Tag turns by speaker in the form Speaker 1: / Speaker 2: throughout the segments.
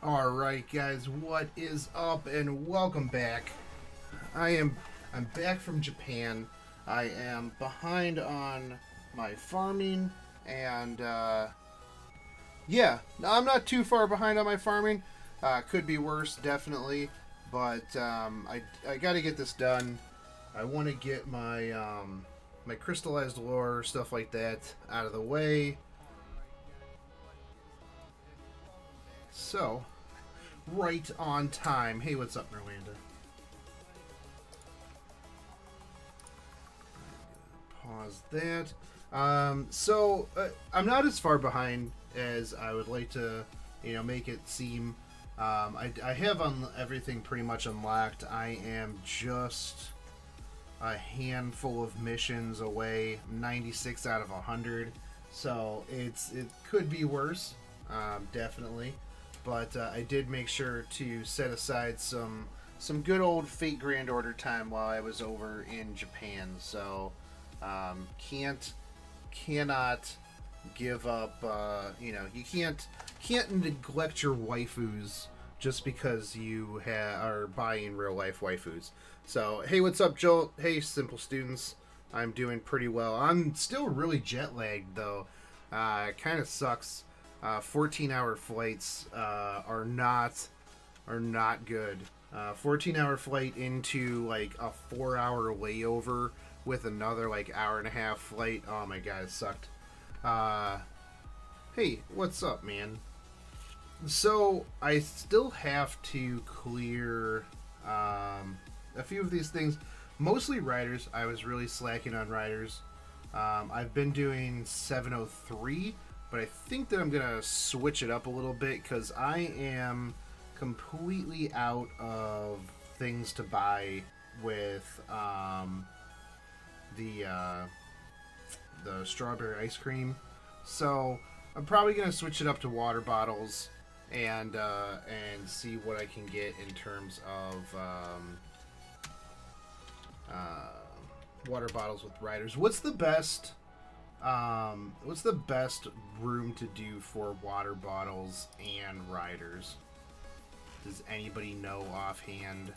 Speaker 1: Alright guys, what is up and welcome back. I'm back from Japan. I am behind on my farming and yeah, I'm not too far behind on my farming. Could be worse, definitely, but I gotta get this done. I want to get my my crystallized lore, stuff like that, out of the way. So, right on time. Hey, what's up, Miranda? Pause that. I'm not as far behind as I would like to, make it seem. I have everything pretty much unlocked. I am just a handful of missions away, 96 out of 100. So it could be worse, definitely. But I did make sure to set aside some good old Fate Grand Order time while I was over in Japan. So cannot give up. You can't neglect your waifus just because you are buying real life waifus. So hey, what's up, Joel? Hey, simple students. I'm doing pretty well. I'm still really jet lagged though. It kind of sucks. 14-hour flights are not good. 14-hour flight into like a 4-hour layover with another like hour-and-a-half flight. Oh my god, it sucked. Hey, what's up, man? So I still have to clear a few of these things. Mostly riders. I was really slacking on riders. I've been doing 703. But I think that I'm going to switch it up a little bit because I am completely out of things to buy with the strawberry ice cream. So I'm probably going to switch it up to water bottles and see what I can get in terms of water bottles with riders. What's the best room to do for water bottles and riders? Does anybody know offhand?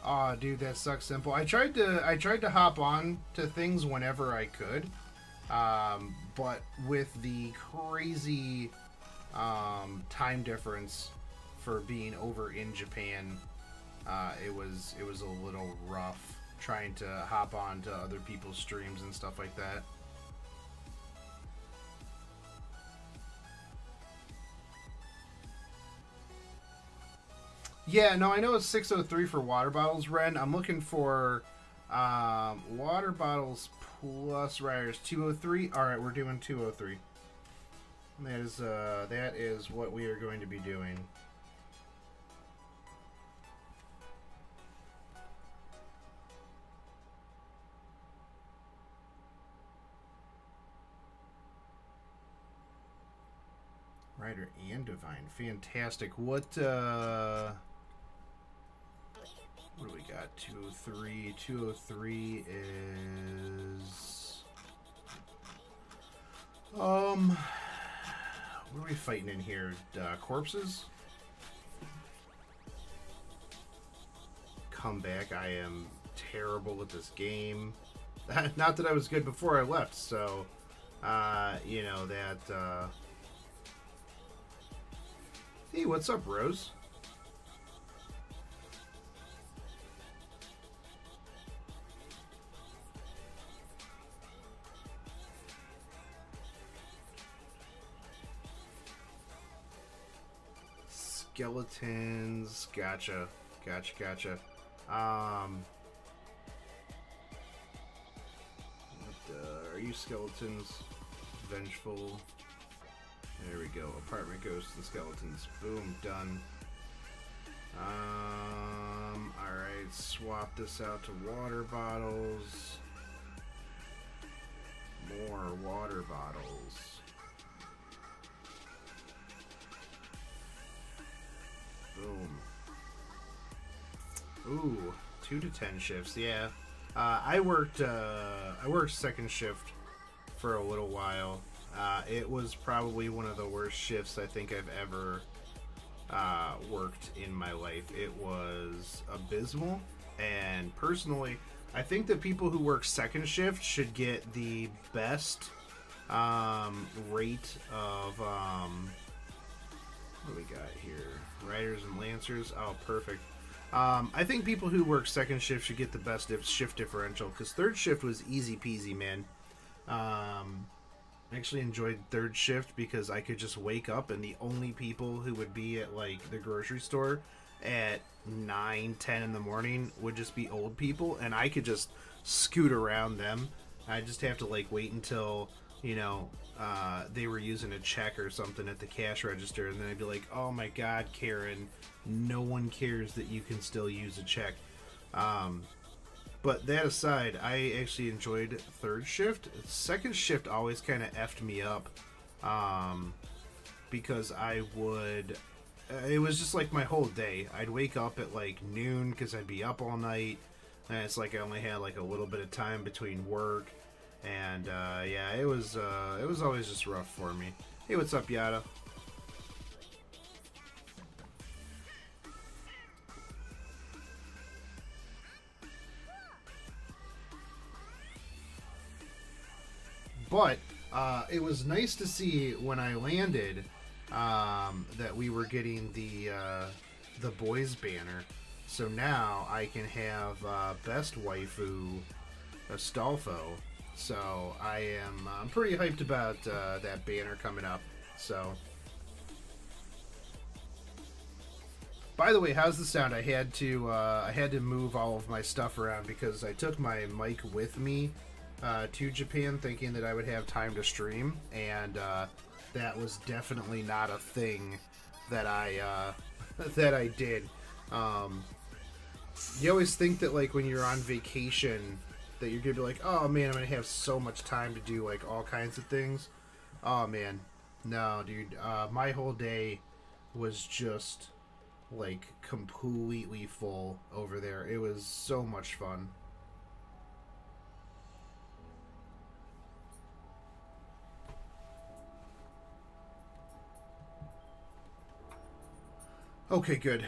Speaker 1: Aw, dude, that sucks. Simple. I tried to hop on to things whenever I could. But with the crazy time difference for being over in Japan, it was a little rough trying to hop on to other people's streams and stuff like that. Yeah, no, I know it's 603 for water bottles, Ren. I'm looking for water bottles plus riders 203. All right, we're doing 203. That is what we are going to be doing. Rider and Divine, fantastic. What do we got? 203. 203 is what are we fighting in here? Corpses? Come back. I am terrible at this game. Not that I was good before I left, so you know that Hey, what's up, Rose? Skeletons, gotcha. Are you skeletons? Vengeful. There we go. Apartment ghosts and skeletons. Boom, done. Alright, swap this out to water bottles. More water bottles. Boom. Ooh, 2 to 10 shifts. Yeah, I worked second shift for a little while. It was probably one of the worst shifts I think I've ever worked in my life. It was abysmal, and personally, I think that people who work second shift should get the best rate of what do we got here? Riders and Lancers. Oh, perfect. I think people who work second shift should get the best shift differential, because third shift was easy peasy, man. I actually enjoyed third shift because I could just wake up and the only people who would be at like the grocery store at 9, 10 in the morning would just be old people, and I could just scoot around them. I just have to like wait until, you know, they were using a check or something at the cash register, and then I'd be like, oh my god, Karen, no one cares that you can still use a check. But that aside, I actually enjoyed third shift. Second shift always kind of effed me up, because I would, it was just like my whole day. I'd wake up at like noon because I'd be up all night, and it's like I only had like a little bit of time between work, and yeah, it was always just rough for me. Hey, what's up, Yada? But it was nice to see when I landed that we were getting the boys banner. So now I can have best waifu Astolfo. So I'm pretty hyped about that banner coming up. So, by the way, how's the sound? I had to move all of my stuff around because I took my mic with me to Japan thinking that I would have time to stream, and that was definitely not a thing that I that I did. You always think that like when you're on vacation that you're gonna be like, oh man, I'm gonna have so much time to do like all kinds of things. Oh man, no, dude. My whole day was just like completely full over there. It was so much fun. Okay, good.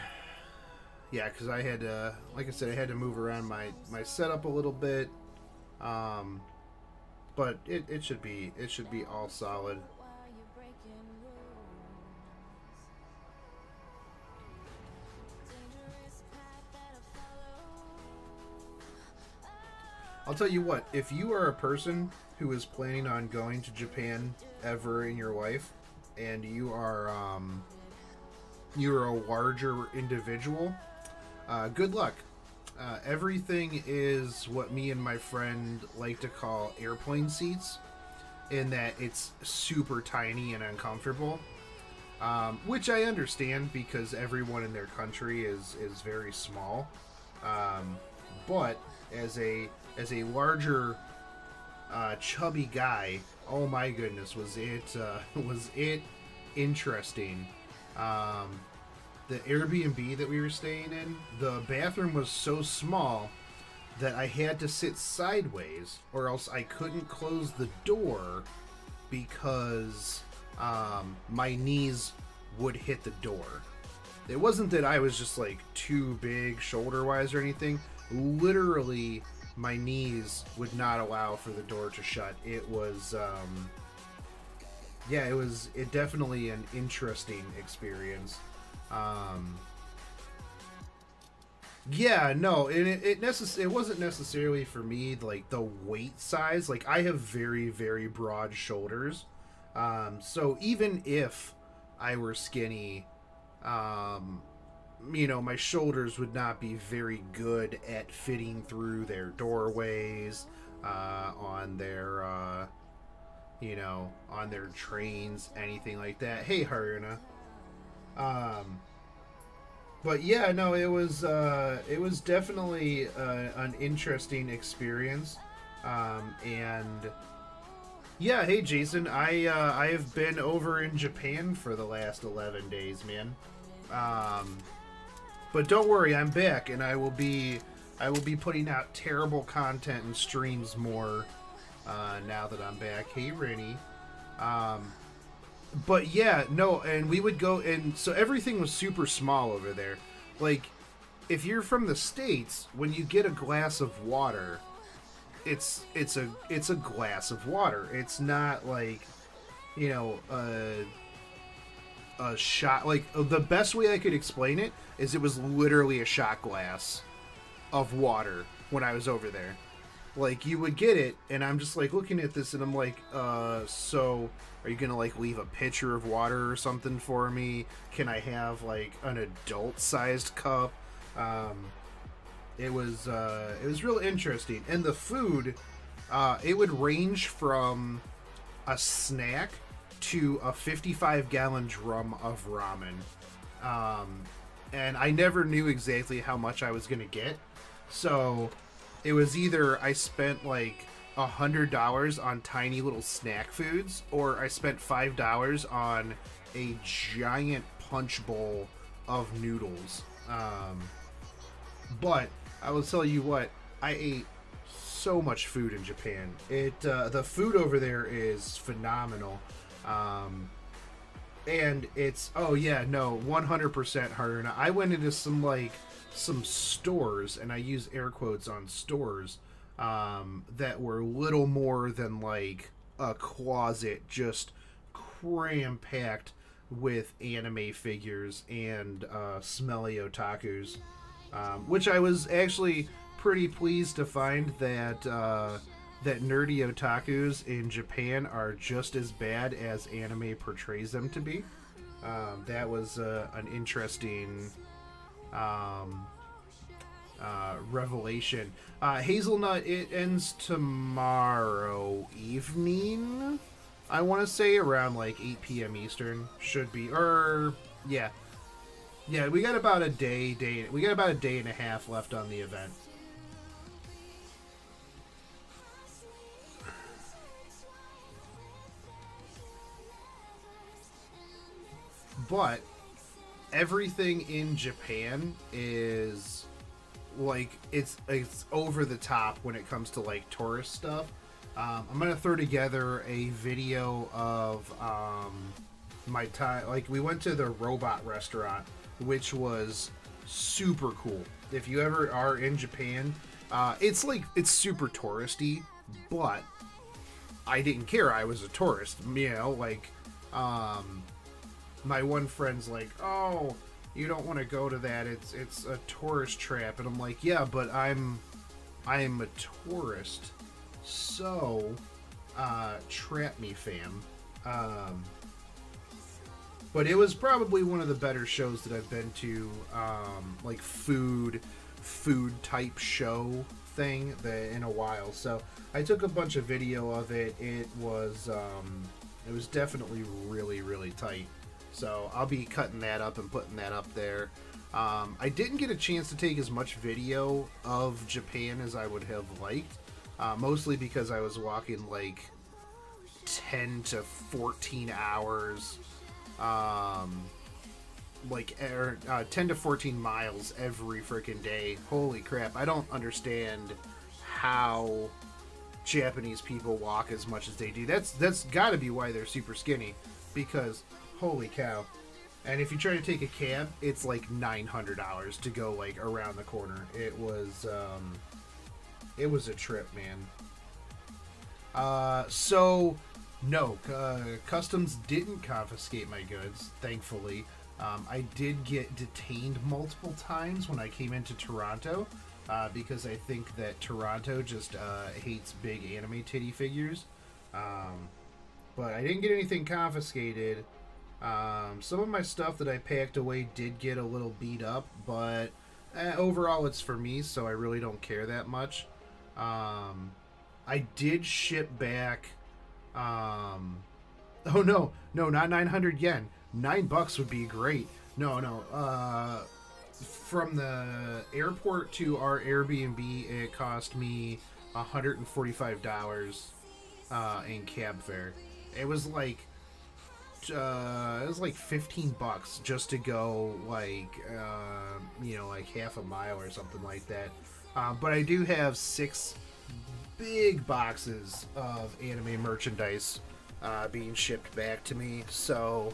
Speaker 1: Yeah, because I had to, like I said, I had to move around my setup a little bit, but it should be all solid. I'll tell you what, if you are a person who is planning on going to Japan ever in your life, and you're a larger individual, good luck. Everything is what me and my friend like to call airplane seats, in that it's super tiny and uncomfortable, which I understand because everyone in their country is very small. But as a larger chubby guy, oh my goodness, was it interesting. The Airbnb that we were staying in, the bathroom was so small that I had to sit sideways or else I couldn't close the door because my knees would hit the door. It wasn't that I was just like too big shoulder-wise or anything. Literally, my knees would not allow for the door to shut. It was, yeah, it definitely an interesting experience. Yeah, no, it wasn't necessarily for me, like, the weight size. Like, I have very, very broad shoulders. So even if I were skinny, you know, my shoulders would not be very good at fitting through their doorways, on their, you know, on their trains, anything like that. Hey, Haruna. But yeah, no, it was definitely an interesting experience, and yeah, hey Jason, I have been over in Japan for the last 11 days, man. But don't worry, I'm back, and I will be putting out terrible content and streams more now that I'm back. Hey, Rennie. But yeah, no, and we would go, and so everything was super small over there. Like, if you're from the States, when you get a glass of water, it's a glass of water. It's not like, you know, a shot. Like, the best way I could explain it is it was literally a shot glass of water when I was over there. Like, you would get it, and I'm just like looking at this, and I'm like, so are you gonna like leave a pitcher of water or something for me? Can I have like an adult-sized cup? It was real interesting, and the food, it would range from a snack to a 55-gallon drum of ramen, and I never knew exactly how much I was gonna get, so it was either I spent like $100 on tiny little snack foods, or I spent $5 on a giant punch bowl of noodles. But I will tell you what, I ate so much food in Japan. The food over there is phenomenal. And it's, oh yeah, no, 100% harder. Now, I went into some stores, and I use air quotes on stores, that were little more than like a closet, just cram-packed with anime figures and smelly otakus, which I was actually pretty pleased to find that that nerdy otakus in Japan are just as bad as anime portrays them to be. That was an interesting revelation. Hazelnut, it ends tomorrow evening, I want to say, around like 8 p.m. Eastern. Should be, or yeah, we got about a day and a half left on the event. But everything in Japan is like, it's over the top when it comes to like tourist stuff. I'm gonna throw together a video of my time. Like, we went to the robot restaurant, which was super cool. If you ever are in Japan, it's super touristy, but I didn't care. I was a tourist, you know. Like, my one friend's like, oh, you don't want to go to that, it's a tourist trap. And I'm like, yeah, but I'm a tourist, so trap me, fam. But it was probably one of the better shows that I've been to, like food type show thing in a while. So I took a bunch of video of it. It was definitely really, really tight. So I'll be cutting that up and putting that up there. I didn't get a chance to take as much video of Japan as I would have liked, mostly because I was walking like 10 to 14 hours, 10 to 14 miles every freaking day. Holy crap, I don't understand how Japanese people walk as much as they do. That's got to be why they're super skinny, because holy cow. And if you try to take a cab, it's like $900 to go like around the corner. It was a trip, man. So no, customs didn't confiscate my goods, thankfully. I did get detained multiple times when I came into Toronto, because I think that Toronto just hates big anime titty figures. But I didn't get anything confiscated. Some of my stuff that I packed away did get a little beat up, but overall it's for me, so I really don't care that much. I did ship back, oh no, not 900 yen. $9 would be great. No, from the airport to our Airbnb, it cost me $145 in cab fare. It was like it was like $15 just to go like you know, like half a mile or something like that. But I do have 6 big boxes of anime merchandise being shipped back to me. So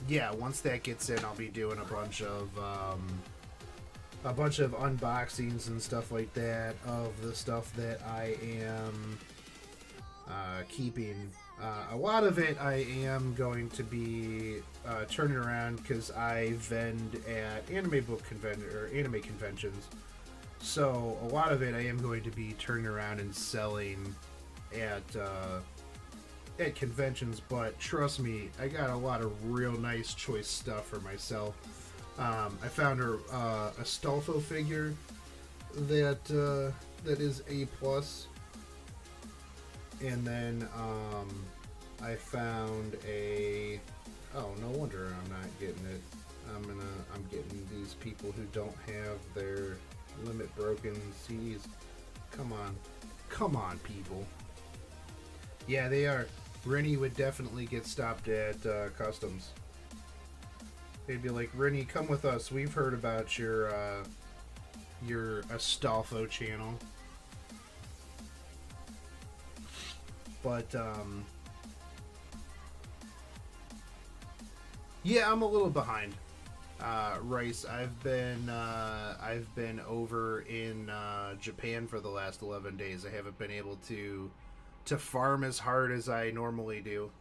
Speaker 1: yeah, once that gets in, I'll be doing a bunch of unboxings and stuff like that of the stuff that I am keeping. A lot of it I am going to be turning around because I vend at anime conventions. So a lot of it I am going to be turning around and selling at conventions. But trust me, I got a lot of real nice choice stuff for myself. I found a Astolfo figure that is A+. And then I found a... Oh, no wonder I'm not getting it. I'm getting these people who don't have their limit broken CDs. Come on, people. Yeah, they are. Rennie would definitely get stopped at customs. They'd be like, Rennie, come with us. We've heard about your Astolfo channel. But yeah, I'm a little behind. Rice, I've been over in Japan for the last 11 days. I haven't been able to farm as hard as I normally do.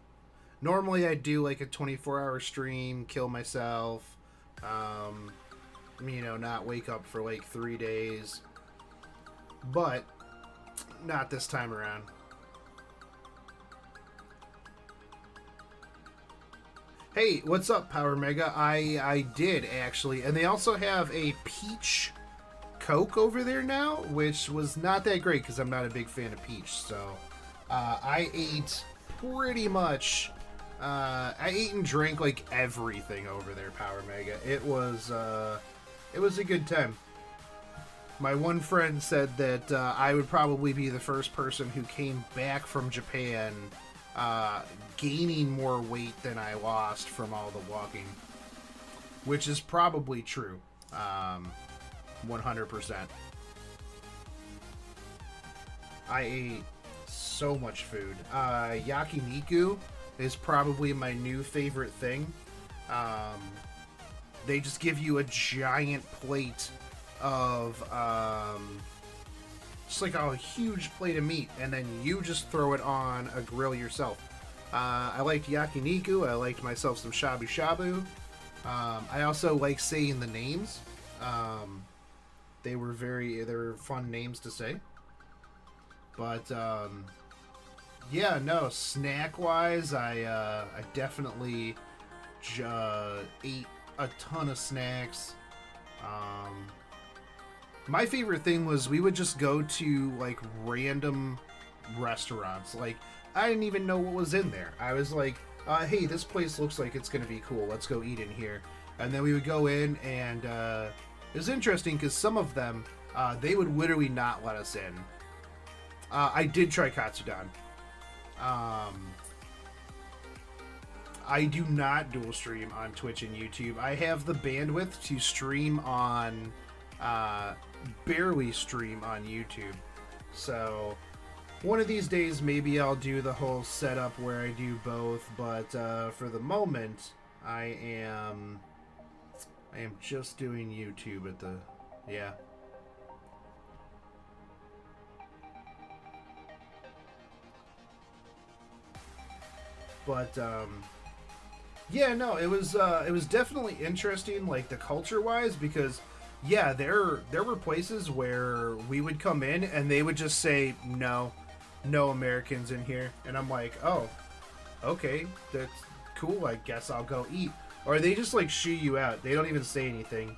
Speaker 1: Normally I do like a 24-hour stream, kill myself, you know, not wake up for like 3 days. But not this time around. Hey, what's up, Power Mega? I did, actually. And they also have a peach Coke over there now, which was not that great because I'm not a big fan of peach. So I ate pretty much... I ate and drank like everything over there, Power Mega. It was a good time. My one friend said that I would probably be the first person who came back from Japan gaining more weight than I lost from all the walking, which is probably true, 100%. I ate so much food. Yakiniku is probably my new favorite thing. They just give you a giant plate of just like a huge plate of meat, and then you just throw it on a grill yourself. I liked yakiniku. I liked myself some shabu shabu. I also like saying the names. They were fun names to say. But yeah, no, snack wise, I definitely ate a ton of snacks. My favorite thing was we would just go to like random restaurants. Like, I didn't even know what was in there. I was like, hey, this place looks like it's gonna be cool, let's go eat in here. And then we would go in, and it was interesting because some of them they would literally not let us in. I did try Katsudon. I do not dual stream on Twitch and YouTube. I have the bandwidth to stream on barely stream on YouTube. So one of these days maybe I'll do the whole setup where I do both, but for the moment I am just doing YouTube at the But yeah, no, it was definitely interesting, like the culture wise, because yeah, there were places where we would come in and they would just say no Americans in here, and I'm like, oh, okay, that's cool, I guess I'll go eat. Or they just like shoo you out. They don't even say anything.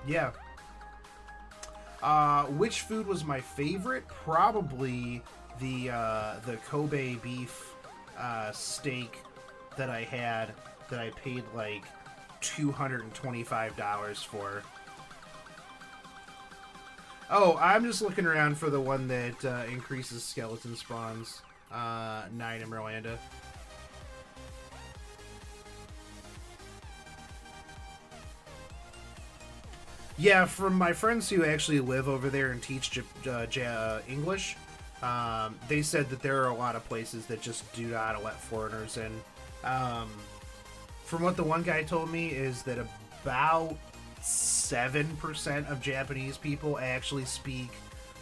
Speaker 1: Yeah. Which food was my favorite? Probably the Kobe beef steak that I had, that I paid like $225 for. Oh, I'm just looking around for the one that increases skeleton spawns. 9 in Rwanda. Yeah, from my friends who actually live over there and teach English, they said that there are a lot of places that just do not let foreigners in. From what the one guy told me is that about 7% of Japanese people actually speak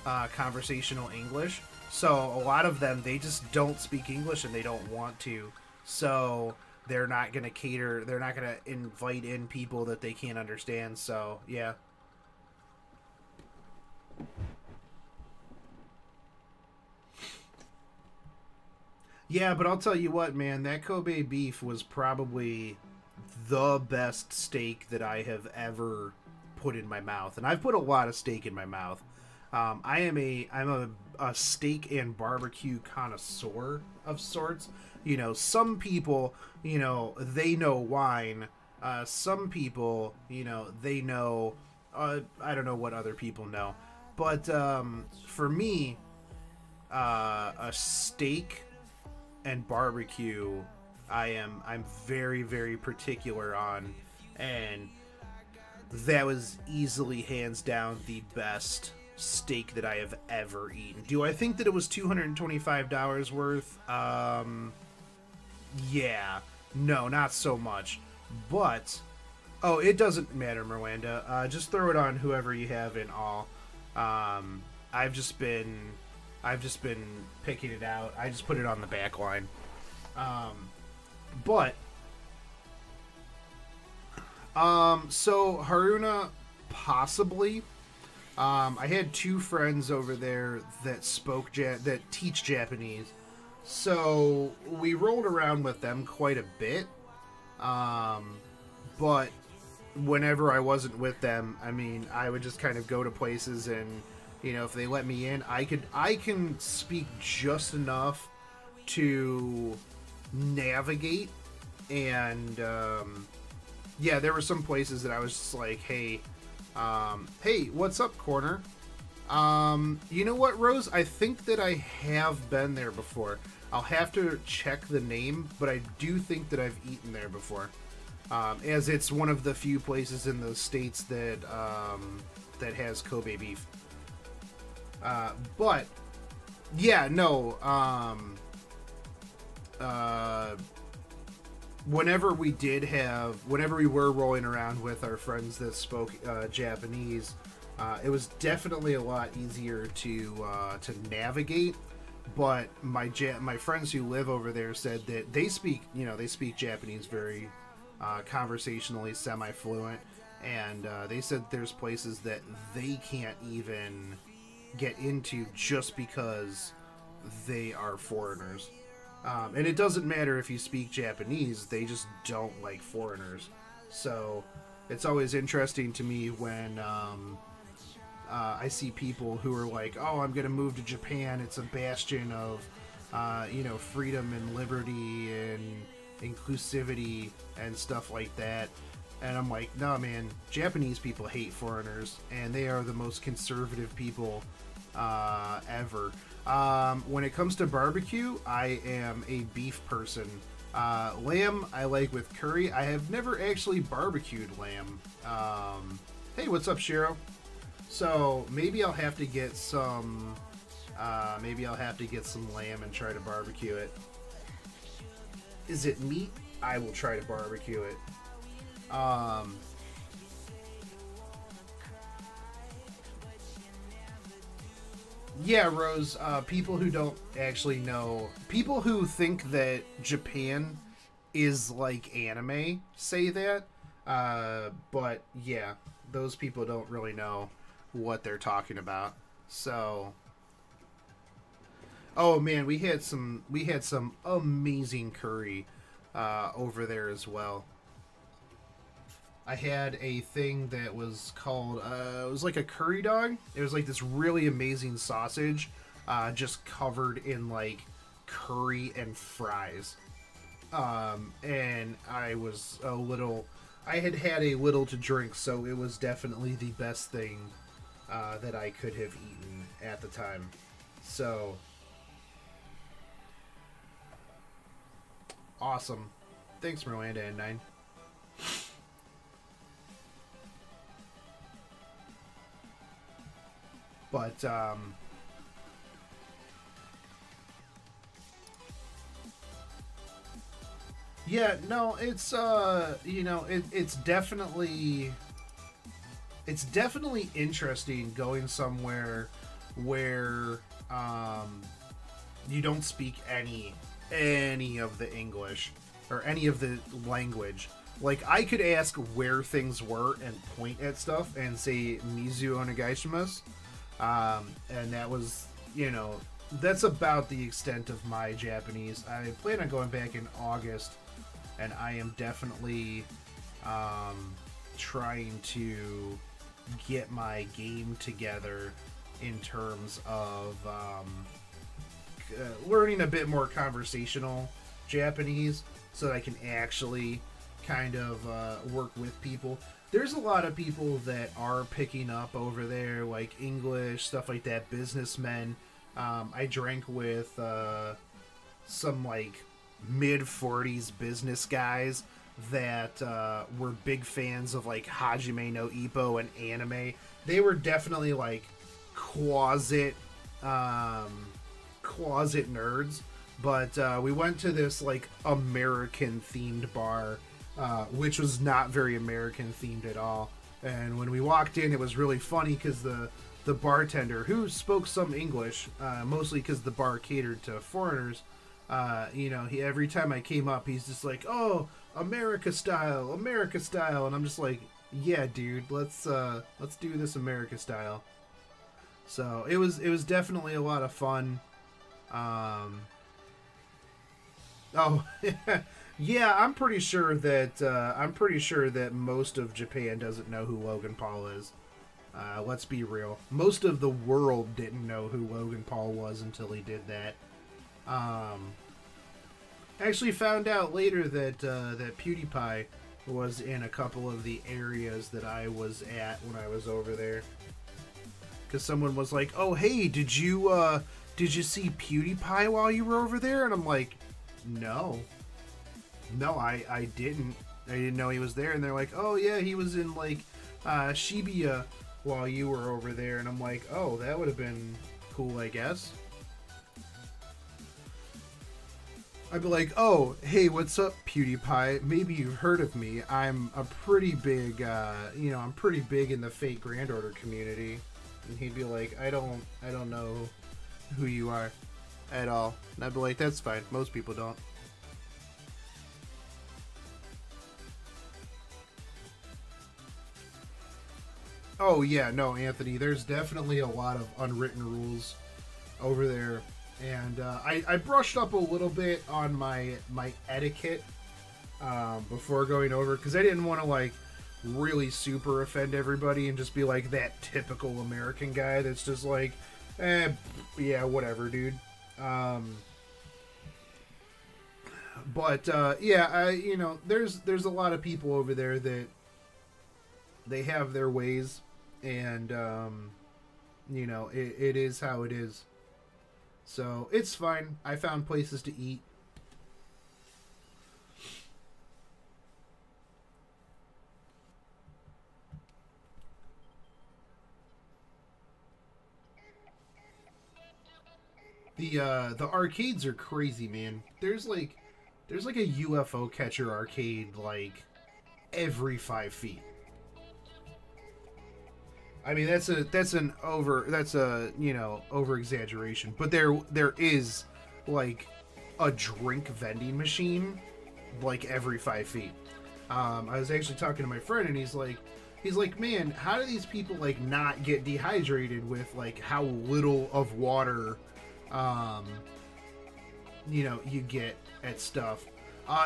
Speaker 1: conversational English. So a lot of them, they just don't speak English and they don't want to. So they're not going to cater, they're not going to invite in people that they can't understand. So, yeah. Yeah, but I'll tell you what, man, that Kobe beef was probably the best steak that I have ever put in my mouth. And I've put a lot of steak in my mouth. I'm a steak and barbecue connoisseur of sorts. You know, some people, you know, they know wine. Some people, you know, they know, I don't know what other people know. But for me, a steak and barbecue, I'm very, very particular on, and that was easily hands down the best steak that I have ever eaten. Do I think that it was $225 worth? Yeah. No, not so much. But oh, it doesn't matter, Miranda. Just throw it on whoever you have in all. I've just been picking it out. I just put it on the back line. So Haruna, possibly. I had two friends over there that that teach Japanese, so we rolled around with them quite a bit. But whenever I wasn't with them, I mean, I would just kind of go to places, and you know, if they let me in, I can speak just enough to navigate, and yeah, there were some places that I was just like, hey, what's up, corner? You know what, Rose? I think that I have been there before. I'll have to check the name, but I do think that I've eaten there before. As it's one of the few places in the States that, that has Kobe beef. But, yeah, no, whenever we were rolling around with our friends that spoke Japanese, it was definitely a lot easier to navigate. But my friends who live over there said that they speak Japanese very conversationally, semi-fluent, and they said there's places that they can't even get into just because they are foreigners. And it doesn't matter if you speak Japanese, they just don't like foreigners. So it's always interesting to me when I see people who are like, oh, I'm going to move to Japan. It's a bastion of, freedom and liberty and inclusivity and stuff like that. And I'm like, no, man, Japanese people hate foreigners, and they are the most conservative people ever. When it comes to barbecue, I am a beef person. Lamb, I like with curry. I have never actually barbecued lamb. Hey, what's up, Shiro? So maybe I'll have to get some. Maybe I'll have to get some lamb and try to barbecue it. Is it meat? I will try to barbecue it. Yeah, Rose, people who don't actually know, people who think that Japan is like anime say that, but yeah, those people don't really know what they're talking about. So, oh man, we had some amazing curry over there as well. I had a thing that was called, it was like a curry dog. It was like this really amazing sausage, just covered in like curry and fries. And I had a little to drink, so it was definitely the best thing that I could have eaten at the time. So, Awesome. Thanks, Miranda and 9. But, yeah, no, it's, you know, it's definitely interesting going somewhere where, you don't speak any of the English or any of the language. Like, I could ask where things were and point at stuff and say Mizu onegaishimasu. And that was, you know, that's about the extent of my Japanese. I plan on going back in August, and I am definitely trying to get my game together in terms of learning a bit more conversational Japanese so that I can actually kind of work with people. There's a lot of people that are picking up over there, like English, stuff like that, businessmen. I drank with some like mid-40s business guys that were big fans of like Hajime no Ippo and anime. They were definitely like closet nerds, but we went to this like American themed bar, which was not very American themed at all. And when we walked in, it was really funny because the bartender, who spoke some English, mostly because the bar catered to foreigners, you know, every time I came up, he's just like, "Oh, America style," and I'm just like, "Yeah, dude, let's do this America style." So it was definitely a lot of fun. Oh, yeah, I'm pretty sure that most of Japan doesn't know who Logan Paul is. Let's be real. Most of the world didn't know who Logan Paul was until he did that. Actually found out later that that PewDiePie was in a couple of the areas that I was at when I was over there. Because someone was like, "Oh, hey, did you see PewDiePie while you were over there?" And I'm like, No, I didn't. I didn't know he was there. And they're like, "Oh yeah, he was in like Shibuya while you were over there." And I'm like, "Oh, that would have been cool, I guess." I'd be like, "Oh, hey, what's up, PewDiePie? Maybe you've heard of me. I'm a pretty big, you know, I'm pretty big in the Fate Grand Order community." And he'd be like, I don't know who you are at all." And I'd be like, "That's fine. Most people don't." Oh yeah, no, Anthony. There's definitely a lot of unwritten rules over there, and I brushed up a little bit on my etiquette before going over, because I didn't want to like really super offend everybody and just be like that typical American guy that's just like, yeah, whatever, dude. But yeah, you know, there's a lot of people over there that they have their ways, and you know, it is how it is. So it's fine. I found places to eat. The arcades are crazy, man. There's like a UFO catcher arcade like every 5 feet. I mean, that's a you know, over exaggeration, but there is like a drink vending machine like every 5 feet. I was actually talking to my friend, and he's like, "Man, how do these people like not get dehydrated with like how little of water you know, you get at stuff?"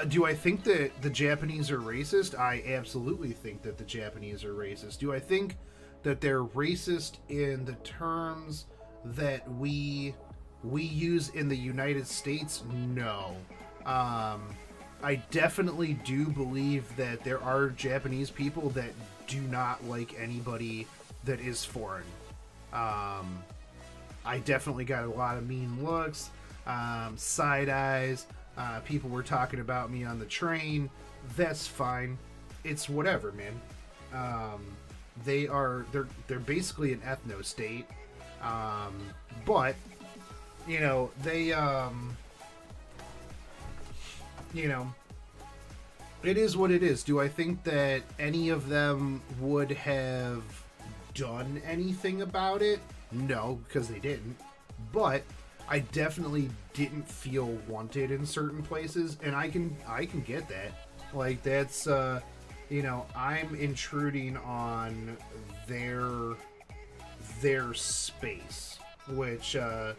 Speaker 1: Do I think that the Japanese are racist? I absolutely think that the Japanese are racist. Do I think that they're racist in the terms that we use in the United States? No. I definitely do believe that there are Japanese people that do not like anybody that is foreign. I definitely got a lot of mean looks, side eyes, People were talking about me on the train. That's fine. It's whatever, man. They're basically an ethno state, but you know it is what it is. Do I think that any of them would have done anything about it? No, because they didn't. But I definitely didn't feel wanted in certain places, and I can get that. Like, that's I'm intruding on their space, which I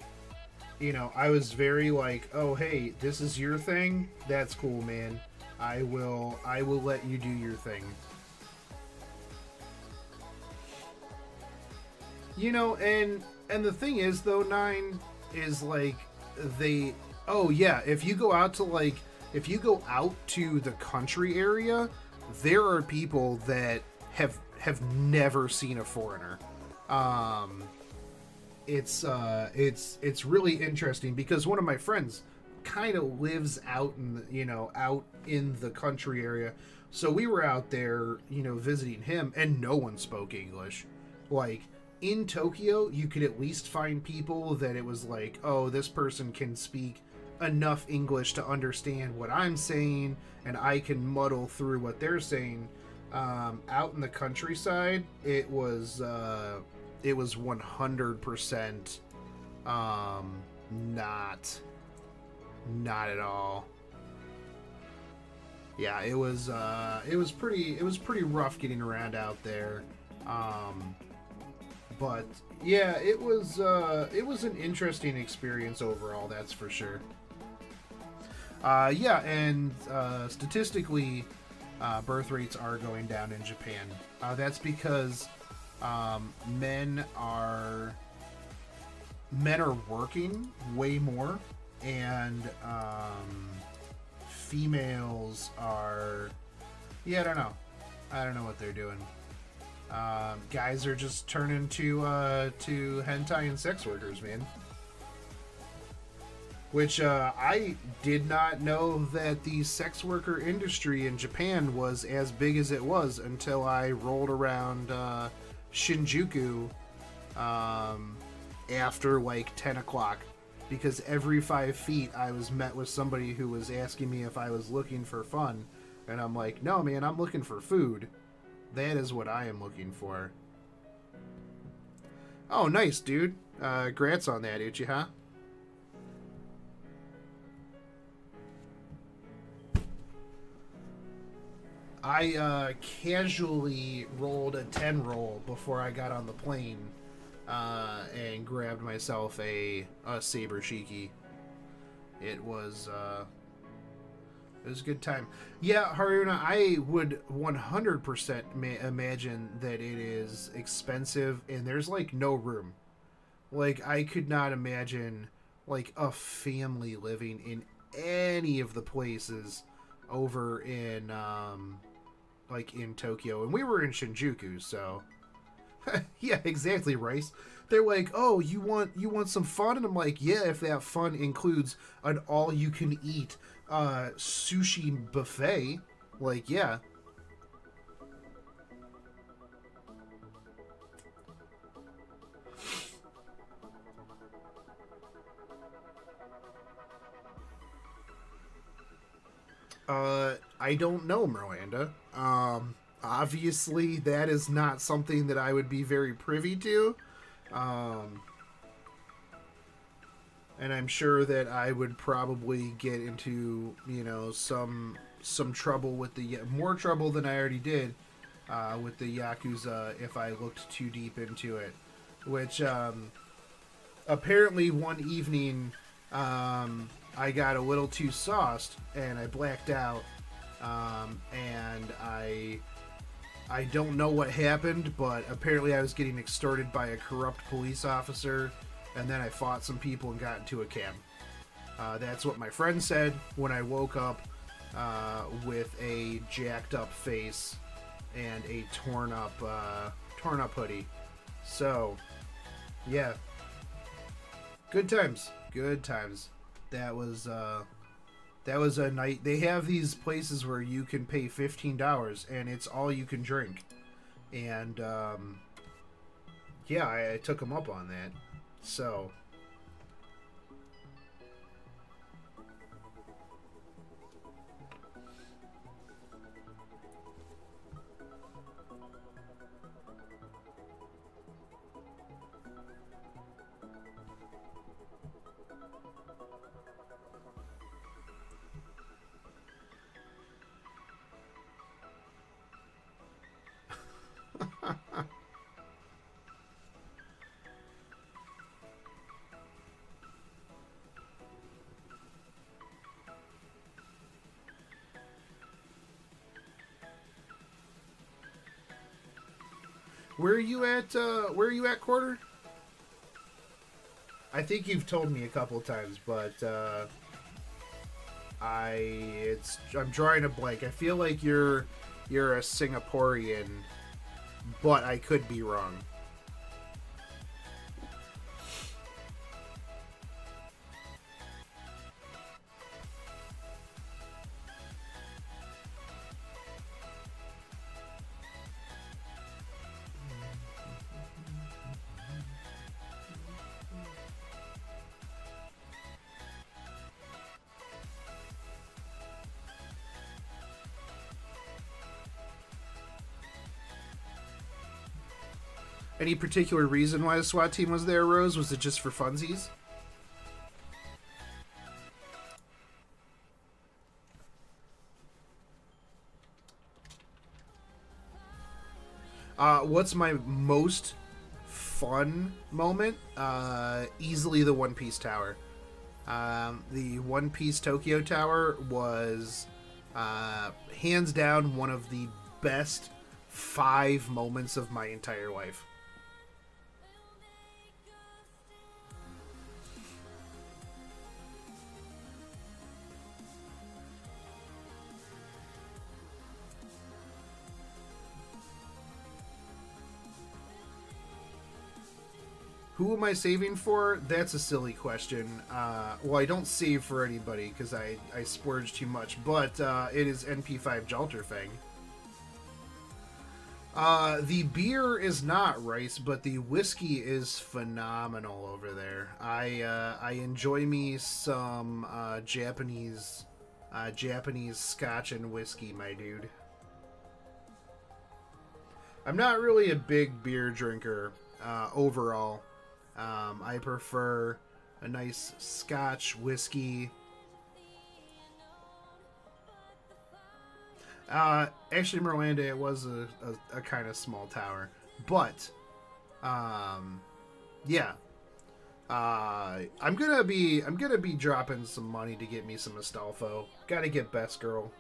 Speaker 1: was very like, oh hey, this is your thing. That's cool, man. I will let you do your thing. And the thing is though, Nine, is like if you go out to the country area, there are people that have never seen a foreigner. It's really interesting because one of my friends kind of lives out in the country area, so we were out there visiting him, and no one spoke English. Like, in Tokyo, you could at least find people that it was like, oh, this person can speak enough English to understand what I'm saying, and I can muddle through what they're saying. Out in the countryside, it was 100% not at all. Yeah, it was pretty rough getting around out there. But yeah, it was an interesting experience overall, that's for sure. And statistically, birth rates are going down in Japan. That's because men are working way more, and females are, I don't know what they're doing. Guys are just turning to hentai and sex workers, man. Which I did not know that the sex worker industry in Japan was as big as it was until I rolled around Shinjuku after like 10 o'clock. Because every 5 feet I was met with somebody who was asking me if I was looking for fun. And I'm like, no man, I'm looking for food. That is what I am looking for. Oh, nice, dude. Grats on that, Uchiha. I casually rolled a 10 roll before I got on the plane and grabbed myself a Saber Shiki. It was a good time. Yeah, Haruna, I would 100% imagine that it is expensive and there's like no room. Like, I could not imagine like a family living in any of the places over in like in Tokyo, and we were in Shinjuku, so yeah, exactly, Rice. They're like, oh, you want some fun? And I'm like, yeah, if that fun includes an all-you-can-eat sushi buffet, like, yeah. I don't know, Miranda. Obviously, that is not something that I would be very privy to. And I'm sure that I would probably get into, some trouble with more trouble than I already did with the Yakuza if I looked too deep into it. Which, apparently one evening, I got a little too sauced and I blacked out. And I don't know what happened, but apparently I was getting extorted by a corrupt police officer, and then I fought some people and got into a cab. That's what my friend said when I woke up with a jacked up face and a torn up hoodie. So, yeah. Good times. Good times. That was That was a night. They have these places where you can pay $15 and it's all you can drink. And yeah, I took them up on that. So where are you at? Where are you at, Quarter? I think you've told me a couple times, but I'm drawing a blank. I feel like you're a Singaporean, but I could be wrong. Any particular reason why the SWAT team was there, Rose? Was it just for funsies? What's my most fun moment? Easily the One Piece Tower. The One Piece Tokyo Tower was hands down one of the best 5 moments of my entire life. Who am I saving for? That's a silly question. Well, I don't save for anybody because I splurge too much, but it is NP5 Jalterfang. The beer is not rice, but the whiskey is phenomenal over there. I enjoy me some Japanese scotch and whiskey, my dude. I'm not really a big beer drinker overall. I prefer a nice scotch, whiskey. Actually, Miranda, it was a kind of small tower, but yeah. I'm gonna be dropping some money to get me some Astolfo. Gotta get Best Girl.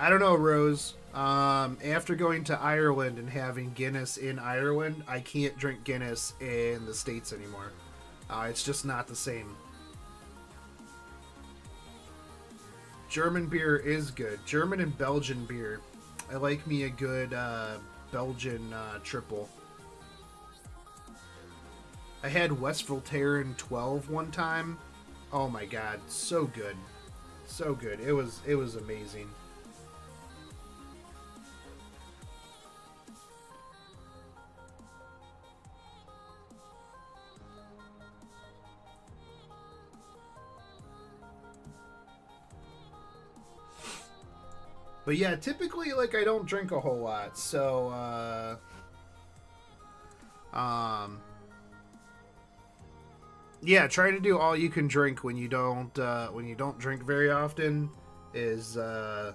Speaker 1: I don't know, Rose. After going to Ireland and having Guinness in Ireland, I can't drink Guinness in the States anymore. It's just not the same. German beer is good. German and Belgian beer. I like me a good Belgian triple. I had West Voltaren 12 one time. Oh my god, so good. So good. It was amazing. But yeah, typically, like, I don't drink a whole lot, so, yeah, trying to do all you can drink when you don't drink very often is a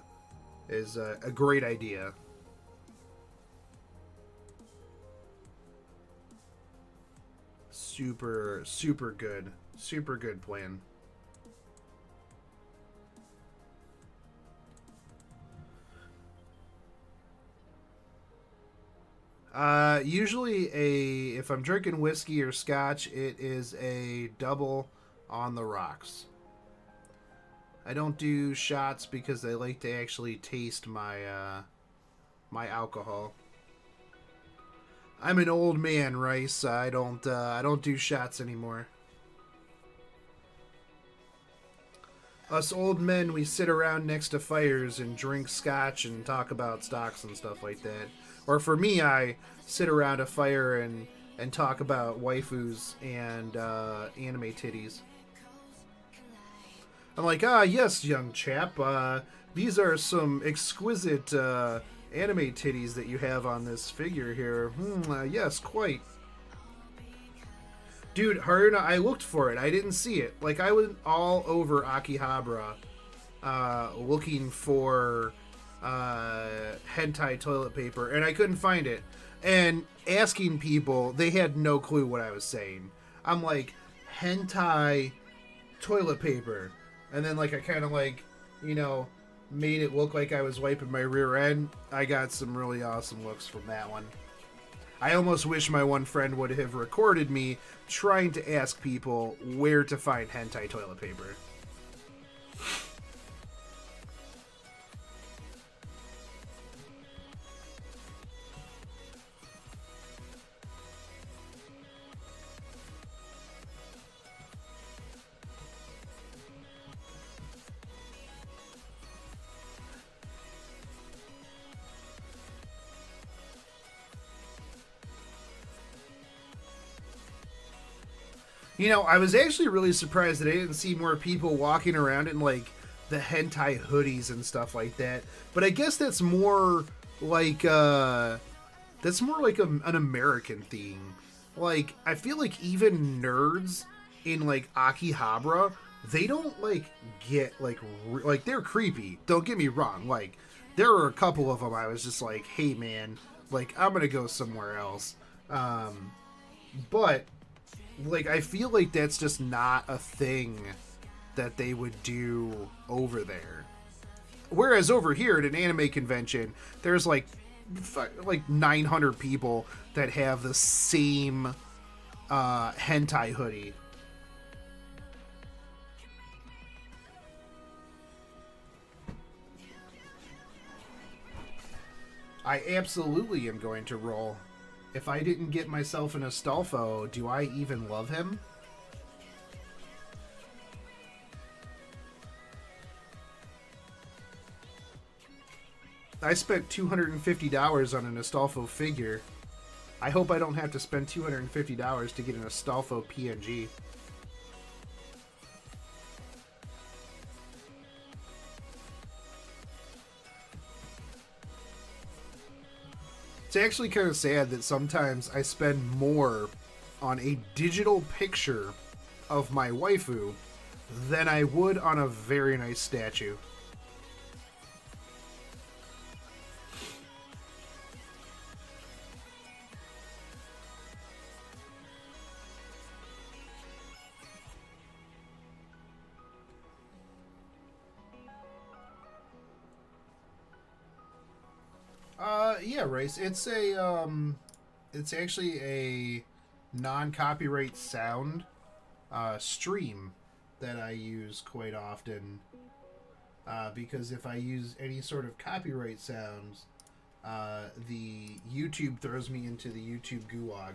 Speaker 1: great idea. Super good plan. Usually if I'm drinking whiskey or scotch, it is a double on the rocks. I don't do shots because I like to actually taste my my alcohol. I'm an old man, Rice. I don't do shots anymore. Us old men, we sit around next to fires and drink scotch and talk about stocks and stuff like that. Or for me, I sit around a fire and talk about waifus and anime titties. I'm like, yes, young chap. These are some exquisite anime titties that you have on this figure here. Yes, quite. Dude, Haruna, I looked for it. I didn't see it. Like, I went all over Akihabara looking for hentai toilet paper, and I couldn't find it. And asking people, they had no clue what I was saying. I'm like, hentai toilet paper. And then, like, I kind of, like, you know, made it look like I was wiping my rear end. I got some really awesome looks from that one. I almost wish my one friend would have recorded me trying to ask people where to find hentai toilet paper. You know, I was actually really surprised that I didn't see more people walking around in, like, the hentai hoodies and stuff like that. But I guess that's more like, an American thing. Like, I feel like even nerds in, like, Akihabara, they don't, like, get, like, they're creepy. Don't get me wrong. Like, there were a couple of them I was just like, hey, man, like, I'm gonna go somewhere else. But like, I feel like that's just not a thing that they would do over there. Whereas over here at an anime convention, there's like 900 people that have the same hentai hoodie. I absolutely am going to roll. If I didn't get myself an Astolfo, do I even love him? I spent $250 on an Astolfo figure. I hope I don't have to spend $250 to get an Astolfo PNG. It's actually kind of sad that sometimes I spend more on a digital picture of my waifu than I would on a very nice statue. Yeah, Race. It's actually a non-copyright sound stream that I use quite often. Because if I use any sort of copyright sounds, the YouTube throws me into the YouTube gulag.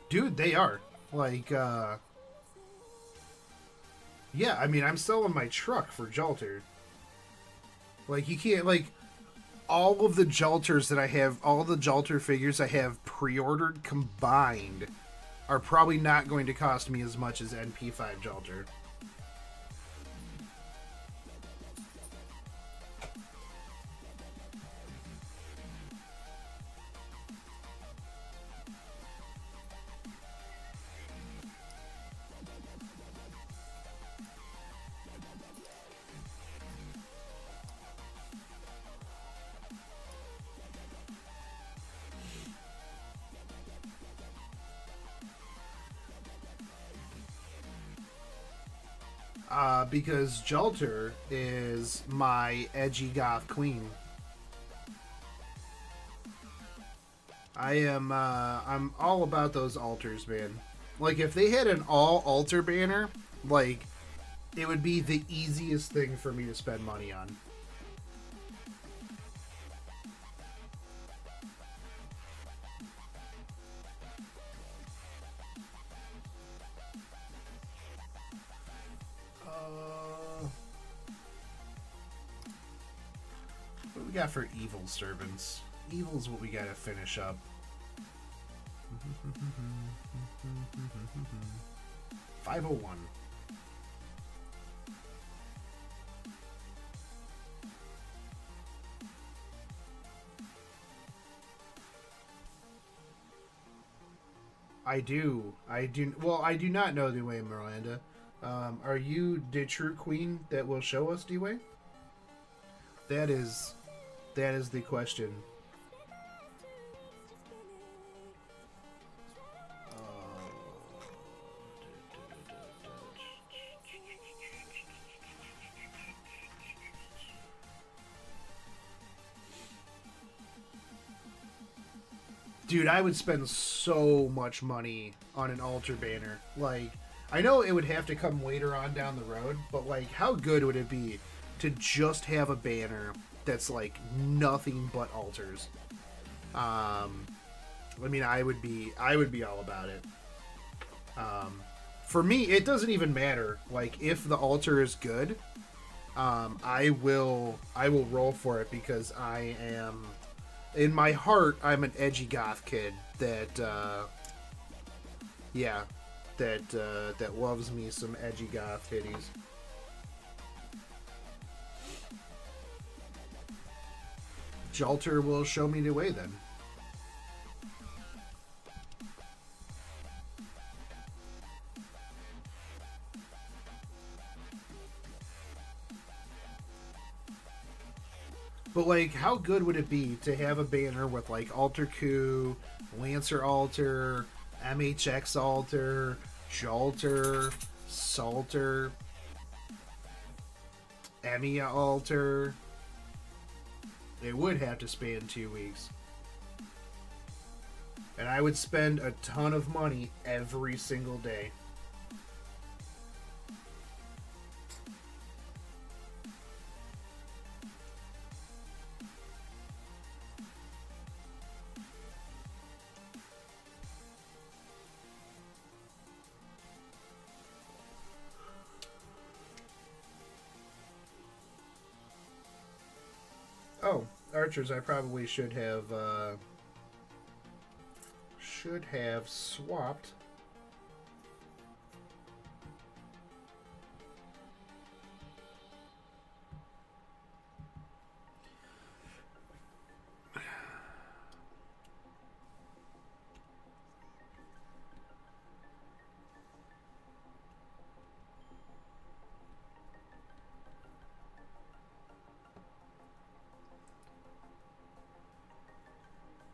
Speaker 1: Dude, they are. Like, yeah, I mean, I'm selling my truck for Jalter. Like, you can't, like, all of the Jalters that I have, all the Jalter figures I have pre-ordered combined are probably not going to cost me as much as NP5 Jalter. Because Jalter is my edgy goth queen. I'm all about those altars, man. Like, if they had an all altar banner, like, it would be the easiest thing for me to spend money on. What do we got for evil servants? Evil's what we gotta finish up. 501. I do. Well, I do not know Dwayne Miranda. Are you the true queen that will show us, Dwayne? That is the question. Dude, I would spend so much money on an altar banner. Like, I know it would have to come later on down the road, but like, how good would it be to just have a banner that's like nothing but altars? I mean, I would be all about it. For me, it doesn't even matter. Like, if the altar is good, I will roll for it because I am. In my heart, I'm an edgy goth kid that, yeah, that loves me some edgy goth titties. Jalter will show me the way then. But, like, how good would it be to have a banner with, like, Alter Coup, Lancer Alter, MHX Alter, Jalter, Salter, Emiya Alter? It would have to span 2 weeks. And I would spend a ton of money every single day. Oh, archers, I probably should have swapped.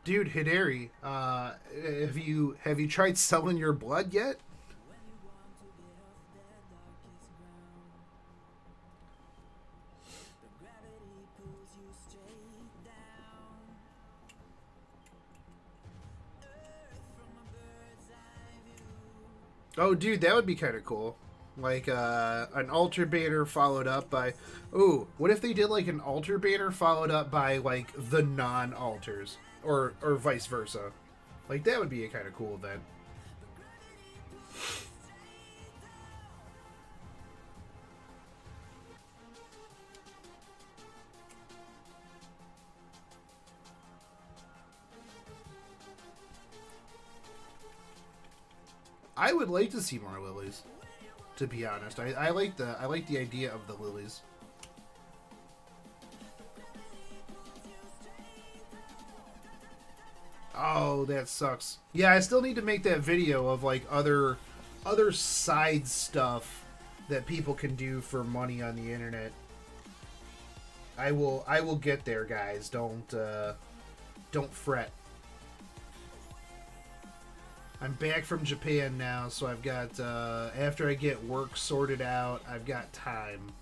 Speaker 1: Dude, Hidari, have you tried selling your blood yet? Oh, dude, that would be kind of cool. Like, an altar banner followed up by... Ooh, what if they did, like, an altar banner followed up by, like, the non-altars? Or vice versa. Like, that would be a kind of cool event. I would like to see more lilies, to be honest. I like the idea of the lilies. Oh, that sucks. Yeah, I still need to make that video of like other side stuff that people can do for money on the internet. I will get there, guys. Don't fret. I'm back from Japan now, so I've got after I get work sorted out, I've got time.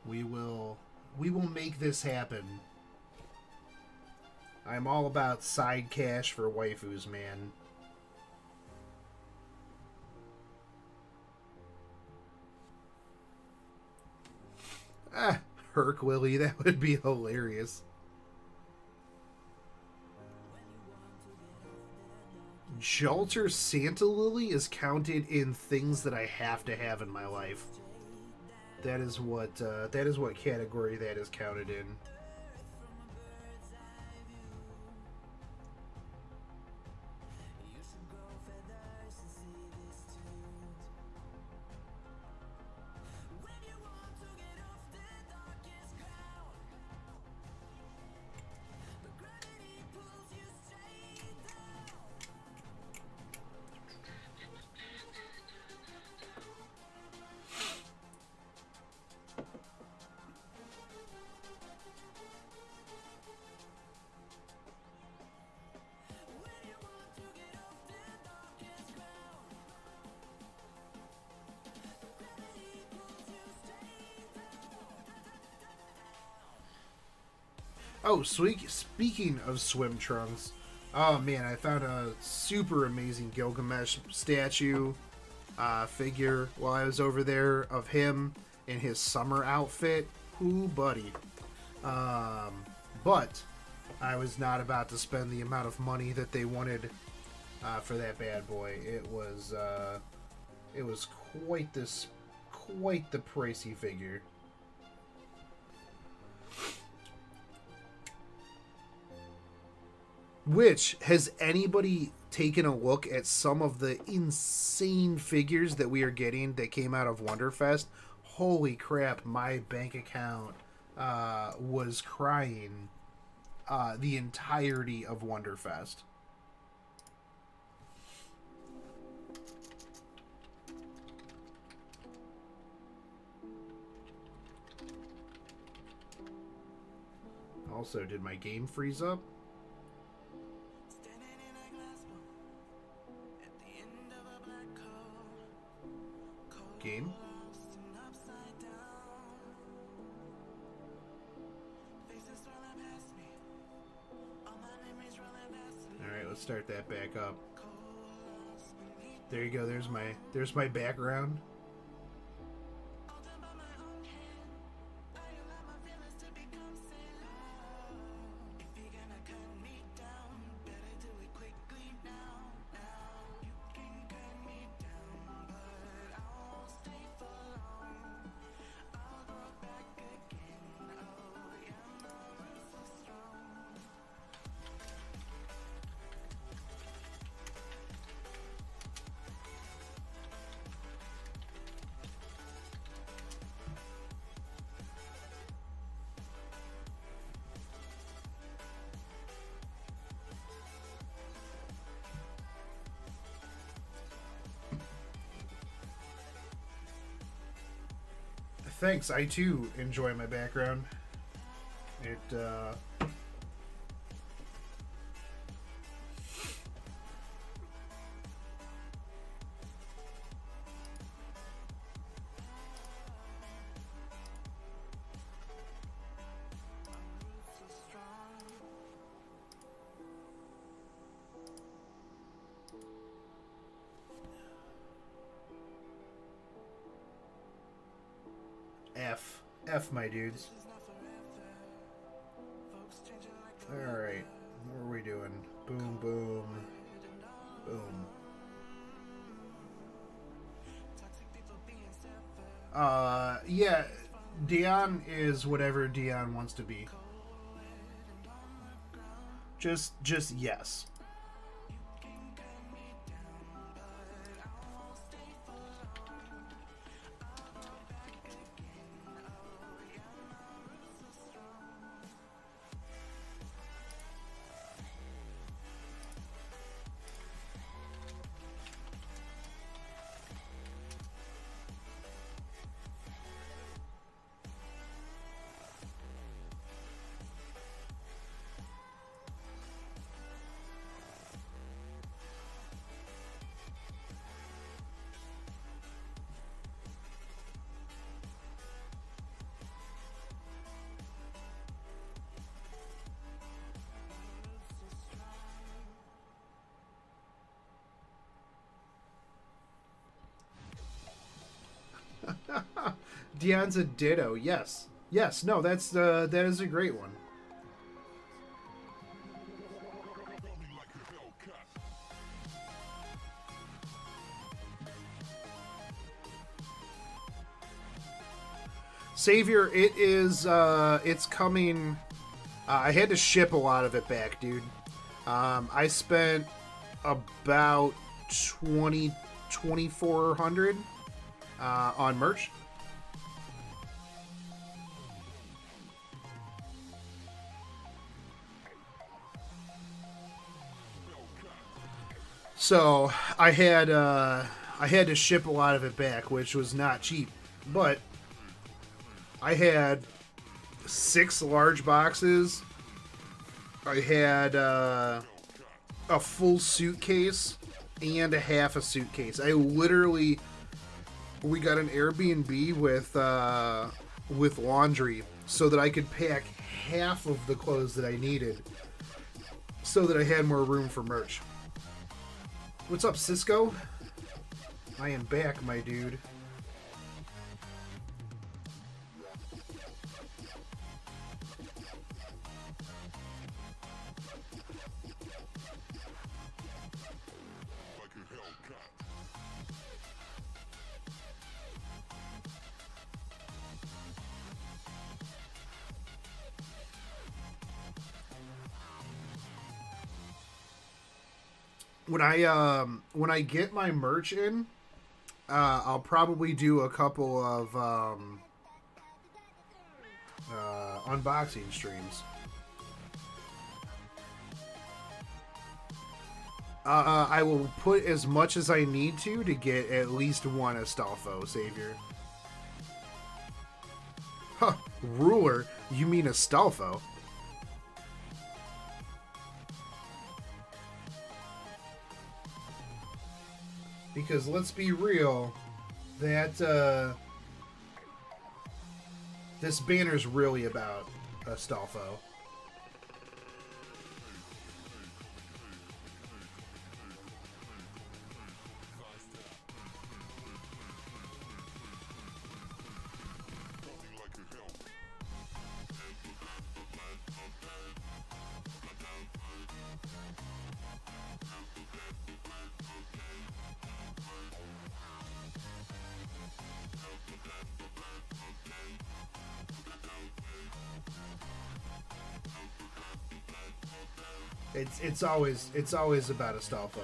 Speaker 1: We will make this happen. I'm all about side cash for waifus, man. Ah, Herc Lily, that would be hilarious. Jalter Santa Lily is counted in things that I have to have in my life. That is what category that is counted in. Oh, speaking of swim trunks, oh man, I found a super amazing Gilgamesh statue figure while I was over there of him in his summer outfit. Ooh, buddy. But I was not about to spend the amount of money that they wanted for that bad boy. It was quite the pricey figure. Which, has anybody taken a look at some of the insane figures that we are getting that came out of Wonderfest? Holy crap, my bank account was crying the entirety of Wonderfest. Also, did my game freeze up? Game? Alright, let's start that back up. There you go, there's my background. Thanks, I too enjoy my background. It, F, my dudes. Alright, what are we doing? Boom, boom, boom. Yeah, Dion is whatever Dion wants to be. Just yes. Dion's a ditto. Yes. Yes. No, that is a great one. Savior, it is, it's coming. I had to ship a lot of it back, dude. I spent about 2,400 on merch. So I had to ship a lot of it back, which was not cheap, but I had 6 large boxes. I had a full suitcase and a half a suitcase. I literally, we got an Airbnb with laundry so that I could pack half of the clothes that I needed so that I had more room for merch. What's up, Cisco? I am back, my dude. When I get my merch in, I'll probably do a couple of unboxing streams. I will put as much as I need to get at least one Astolfo, Savior. Huh, ruler? You mean Astolfo? Because let's be real, that this banner's really about Astolfo. It's always about Astolfo.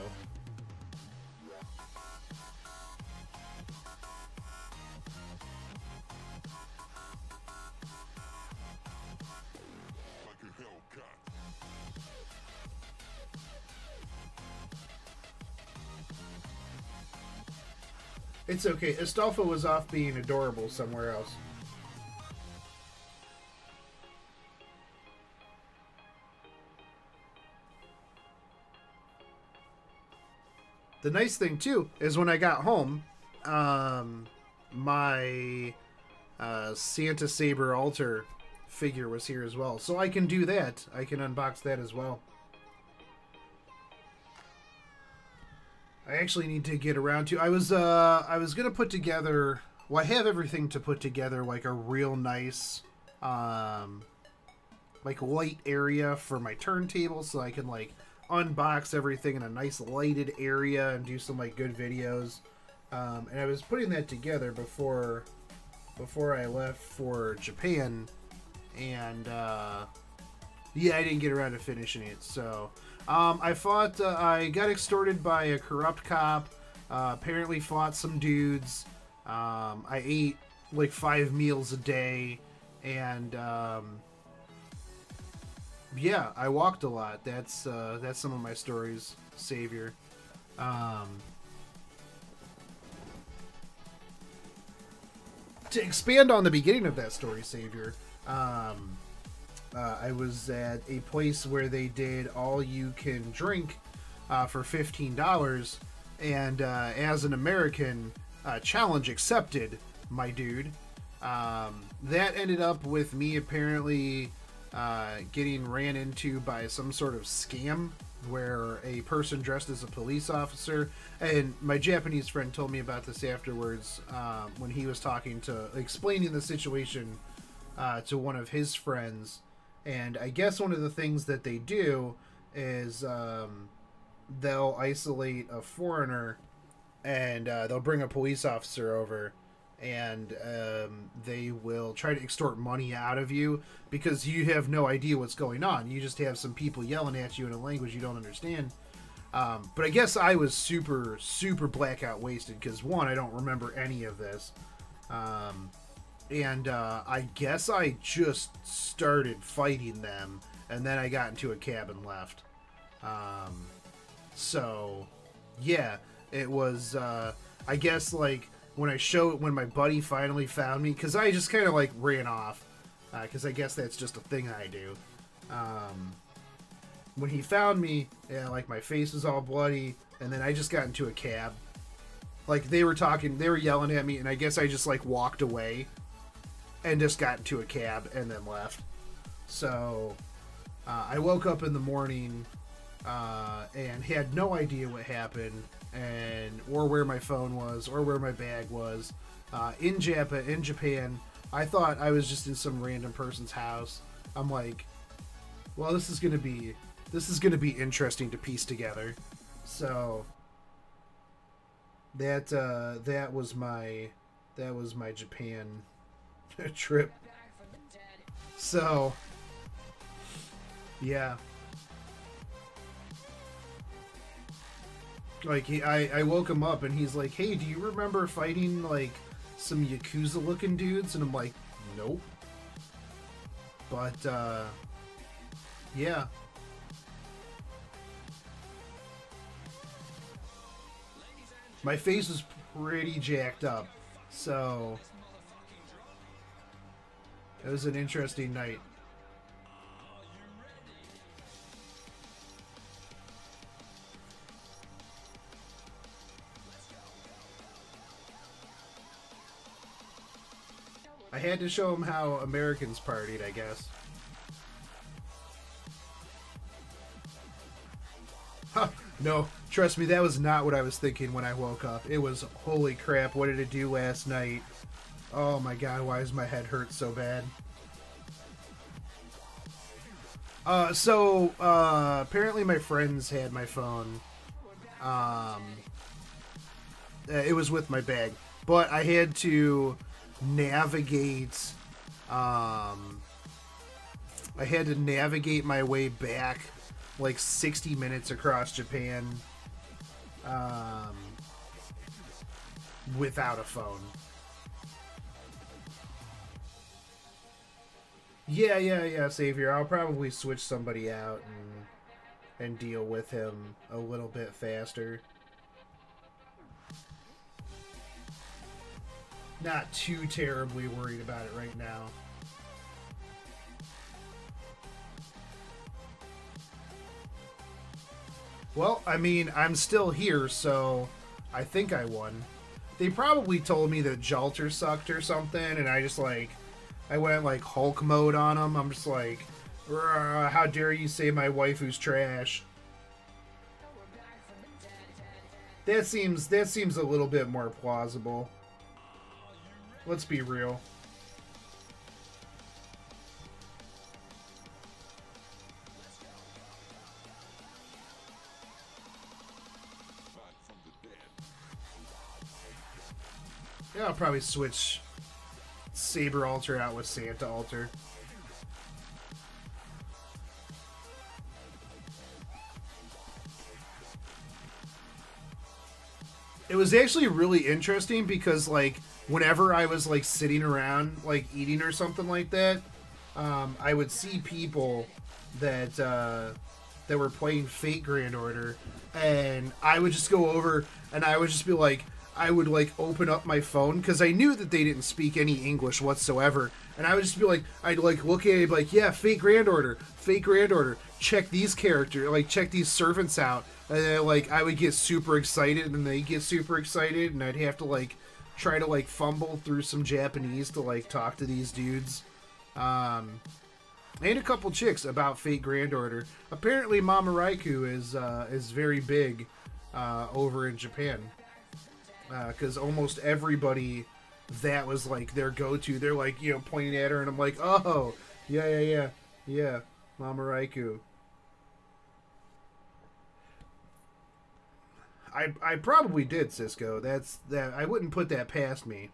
Speaker 1: It's okay. Astolfo was off being adorable somewhere else. The nice thing, too, is when I got home, my Santa Saber altar figure was here as well. So I can do that. I can unbox that as well. I actually need to get around to... I was going to put together... Well, I have everything to put together, like, a real nice, like, light area for my turntable so I can, like, unbox everything in a nice lighted area and do some like good videos, and I was putting that together before I left for Japan, and yeah, I didn't get around to finishing it. So I got extorted by a corrupt cop, apparently fought some dudes. I ate like 5 meals a day, and yeah, I walked a lot. That's some of my stories, Savior. To expand on the beginning of that story, Savior, I was at a place where they did all you can drink for $15, and as an American, challenge accepted, my dude. That ended up with me apparently getting ran into by some sort of scam where a person dressed as a police officer, and my Japanese friend told me about this afterwards when he was explaining the situation to one of his friends. And I guess one of the things that they do is they'll isolate a foreigner, and they'll bring a police officer over, and they will try to extort money out of you because you have no idea what's going on. You just have some people yelling at you in a language you don't understand. But I guess I was super, super blackout wasted because, one, I don't remember any of this. And I guess I just started fighting them, and then I got into a cab and left. So, yeah, it was, I guess, like, when my buddy finally found me, because I just kind of, like, ran off, because I guess that's just a thing I do. When he found me, yeah, like, my face was all bloody, and then I just got into a cab. Like, they were yelling at me, and I guess I just, like, walked away and just got into a cab and then left. So, I woke up in the morning and had no idea what happened, or where my phone was, or where my bag was. In Japan, I thought I was just in some random person's house. I'm like, well, this is gonna be interesting to piece together. So that was my Japan trip. So yeah. Like, I woke him up and he's like, hey, do you remember fighting, like, some Yakuza-looking dudes? And I'm like, nope. But, yeah. My face was pretty jacked up, so it was an interesting night. I had to show him how Americans partied, I guess. Huh, no, trust me, that was not what I was thinking when I woke up. It was, holy crap, what did it do last night? Oh my god, why does my head hurt so bad? Apparently my friends had my phone. It was with my bag. But I had to navigate my way back like 60 minutes across Japan without a phone. Yeah, Savior. I'll probably switch somebody out and deal with him a little bit faster. Not too terribly worried about it right now. Well, I mean, I'm still here, so I think I won. They probably told me that Jalter sucked or something, and I went like Hulk mode on him. I'm just like, how dare you say my waifu's trash? That seems a little bit more plausible. Let's be real. Yeah, I'll probably switch Saber Alter out with Santa Alter. It was actually really interesting because, like, whenever I was, like, sitting around, like, eating or something like that, I would see people that were playing Fate Grand Order, and I would just go over and I would just be like, I would, like, open up my phone, because I knew that they didn't speak any English whatsoever, and I would just be like, I'd, like, look at it and be like, yeah, Fate Grand Order, check these characters, like, check these servants out, and then, like, I would get super excited, and they'd get super excited, and I'd have to, like, try to, like, fumble through some Japanese to, like, talk to these dudes, and a couple chicks about Fate Grand Order. Apparently, Mama Raikou is very big over in Japan, because almost everybody that was like their go-to. They're like, you know, pointing at her, and I'm like, oh, yeah, Mama Raikou. I probably did, Cisco. That I wouldn't put that past me.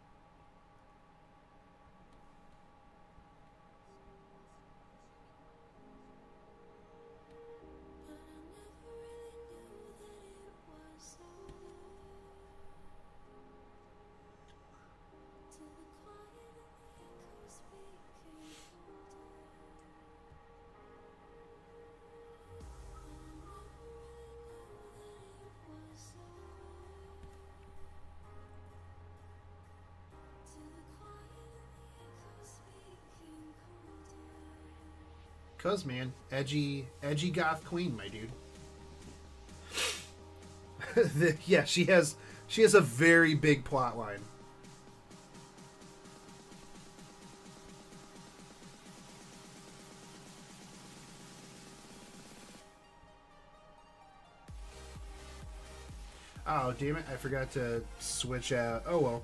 Speaker 1: Cuz, man, edgy goth queen, my dude. Yeah, she has a very big plot line. Oh, damn it, I forgot to switch out. Oh well.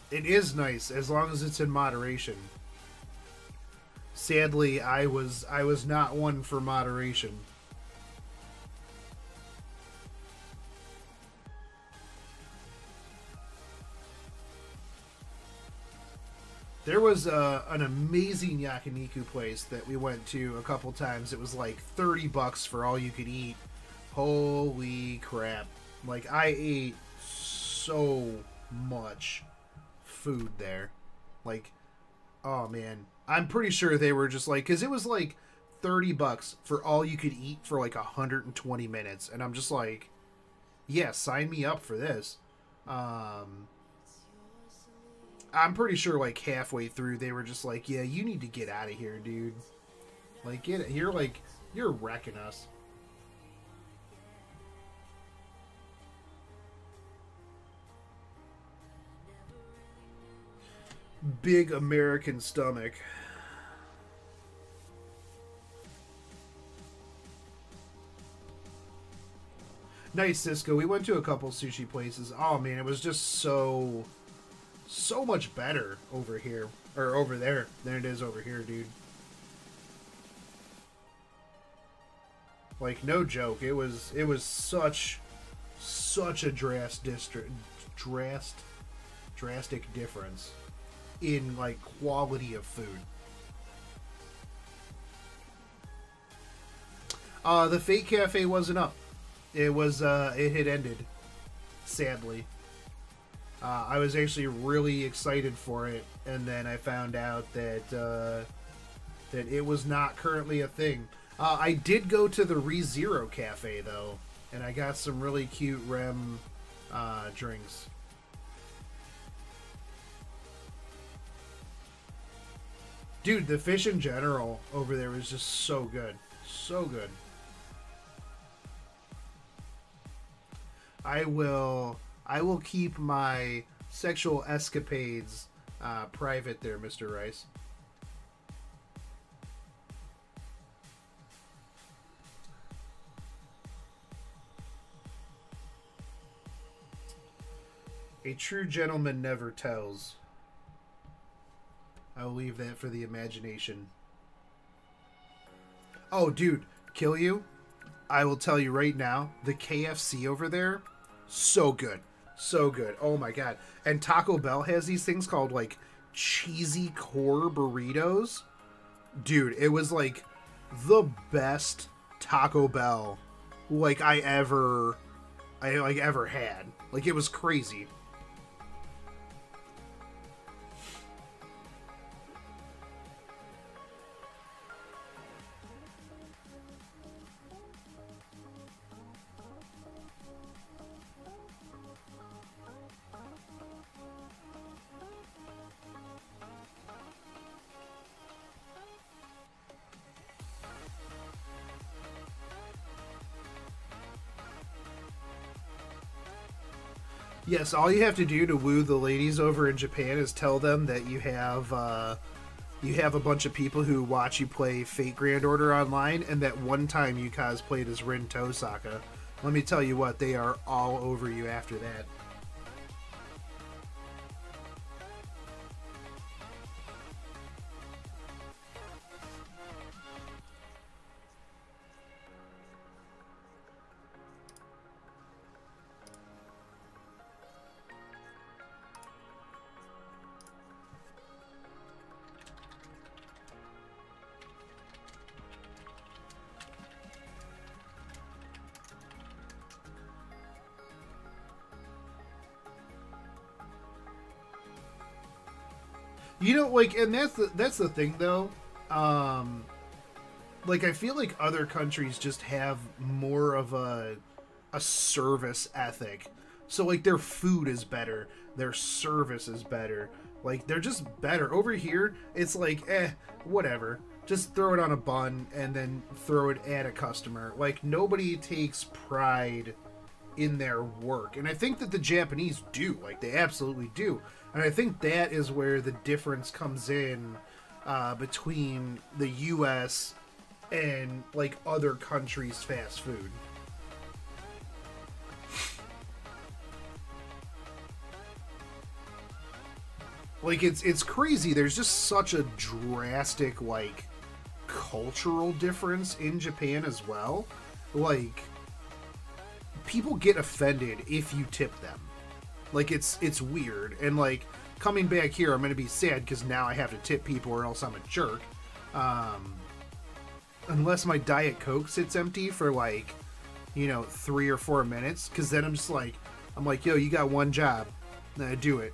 Speaker 1: It is nice as long as it's in moderation. Sadly, I was not one for moderation. There was an amazing yakiniku place that we went to a couple times. It was like $30 for all you could eat. Holy crap. Like, I ate so much food there. Like, oh man. I'm pretty sure they were just like, because it was like $30 for all you could eat for like 120 minutes. And I'm just like, yeah, sign me up for this. I'm pretty sure like halfway through they were just like, yeah, you need to get out of here, dude. Like, get it. You're wrecking us. Big American stomach. Nice, Cisco. We went to a couple sushi places. Oh man, it was just so much better over here, or over there, than it is over here, dude. Like, no joke, it was such a drastic difference in like quality of food. The Fate Cafe wasn't up. It was it had ended, sadly. I was actually really excited for it, and then I found out that that it was not currently a thing. I did go to the ReZero Cafe though, and I got some really cute Rem drinks. Dude, the fish in general over there was just so good, so good. I will keep my sexual escapades private there, Mr. Rice. A true gentleman never tells. I'll leave that for the imagination. Oh, dude, kill you? I will tell you right now, the KFC over there, so good. So good. Oh my god. And Taco Bell has these things called like cheesy core burritos. Dude, it was like the best Taco Bell like I ever had. Like, it was crazy. Yes, all you have to do to woo the ladies over in Japan is tell them that you have a bunch of people who watch you play Fate Grand Order online, and that one time you cosplayed as Rin Tosaka. Let me tell you what, they are all over you after that. You know, like, and that's the thing though. Like, I feel like other countries just have more of a service ethic. So like their food is better, their service is better. Like they're just better. Over here, it's like, whatever. Just throw it on a bun and then throw it at a customer. Like nobody takes pride in their work. And I think that the Japanese do. Like they absolutely do. And I think that is where the difference comes in between the U.S. and like other countries' fast food. Like it's crazy. There's just such a drastic like cultural difference in Japan as well. Like people get offended if you tip them. Like it's weird. And like coming back here, I'm gonna be sad because now I have to tip people or else I'm a jerk. Unless my Diet Coke sits empty for like, 3 or 4 minutes, because then I'm like, yo, you got one job, then I do it.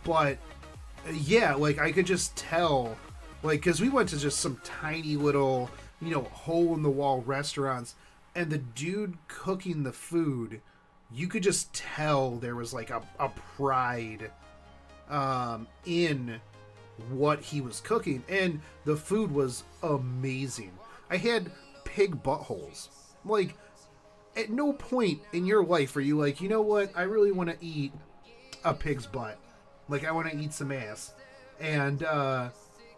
Speaker 1: But yeah, like I could just tell, like, because we went to just some tiny little, hole in the wall restaurants, and the dude cooking the food, you could just tell there was like a pride in what he was cooking, and the food was amazing. I had pig buttholes. Like, at no point in your life are you like, you know what, I really want to eat a pig's butt. Like, I want to eat some ass. And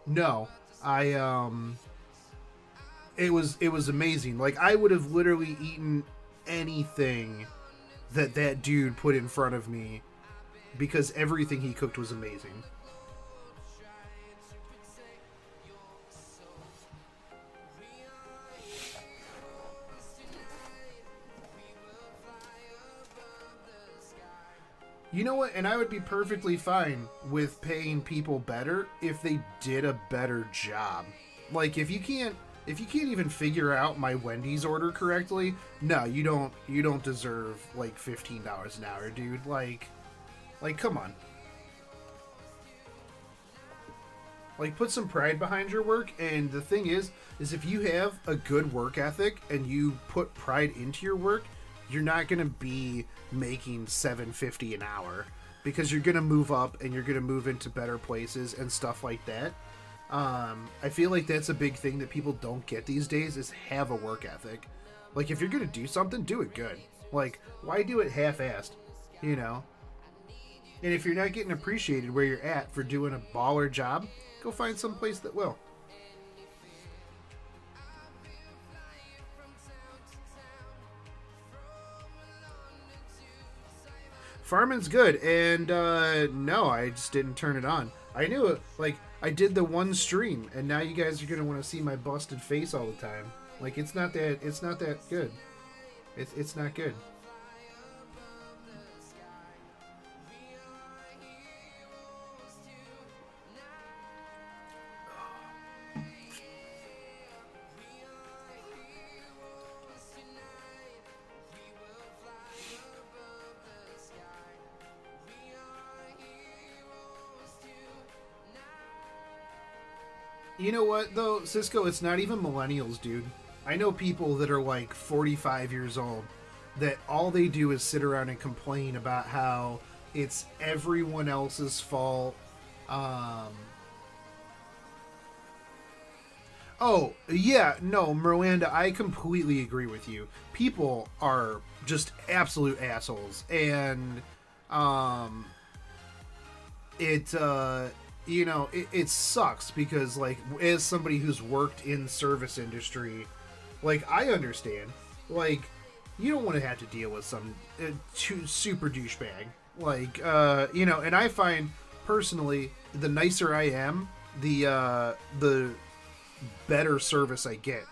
Speaker 1: no, it was amazing. Like, I would have literally eaten anything that dude put in front of me, because everything he cooked was amazing. You know what? And I would be perfectly fine with paying people better if they did a better job. Like, if you can't even figure out my Wendy's order correctly, no, you don't deserve like $15 an hour, dude. Like come on. Like, put some pride behind your work. And the thing is if you have a good work ethic and you put pride into your work, you're not going to be making $7.50 an hour, because you're going to move up and you're going to move into better places and stuff like that. I feel like that's a big thing that people don't get these days, is have a work ethic. Like, if you're going to do something, do it good. Like, why do it half-assed? And if you're not getting appreciated where you're at for doing a baller job, go find some place that will. Farming's good, and no, I just didn't turn it on. I knew it. Like, I did the one stream, and now you guys are gonna want to see my busted face all the time. Like, it's not that good. It's not good. You know what, though, Cisco? It's not even millennials, dude. I know people that are like 45 years old that all they do is sit around and complain about how it's everyone else's fault. Oh, yeah, no, Miranda, I completely agree with you. People are just absolute assholes, and um, it it sucks because, like, as somebody who's worked in service industry, like, I understand, like, you don't want to have to deal with some super douchebag, like, and I find personally the nicer I am, the better service I get.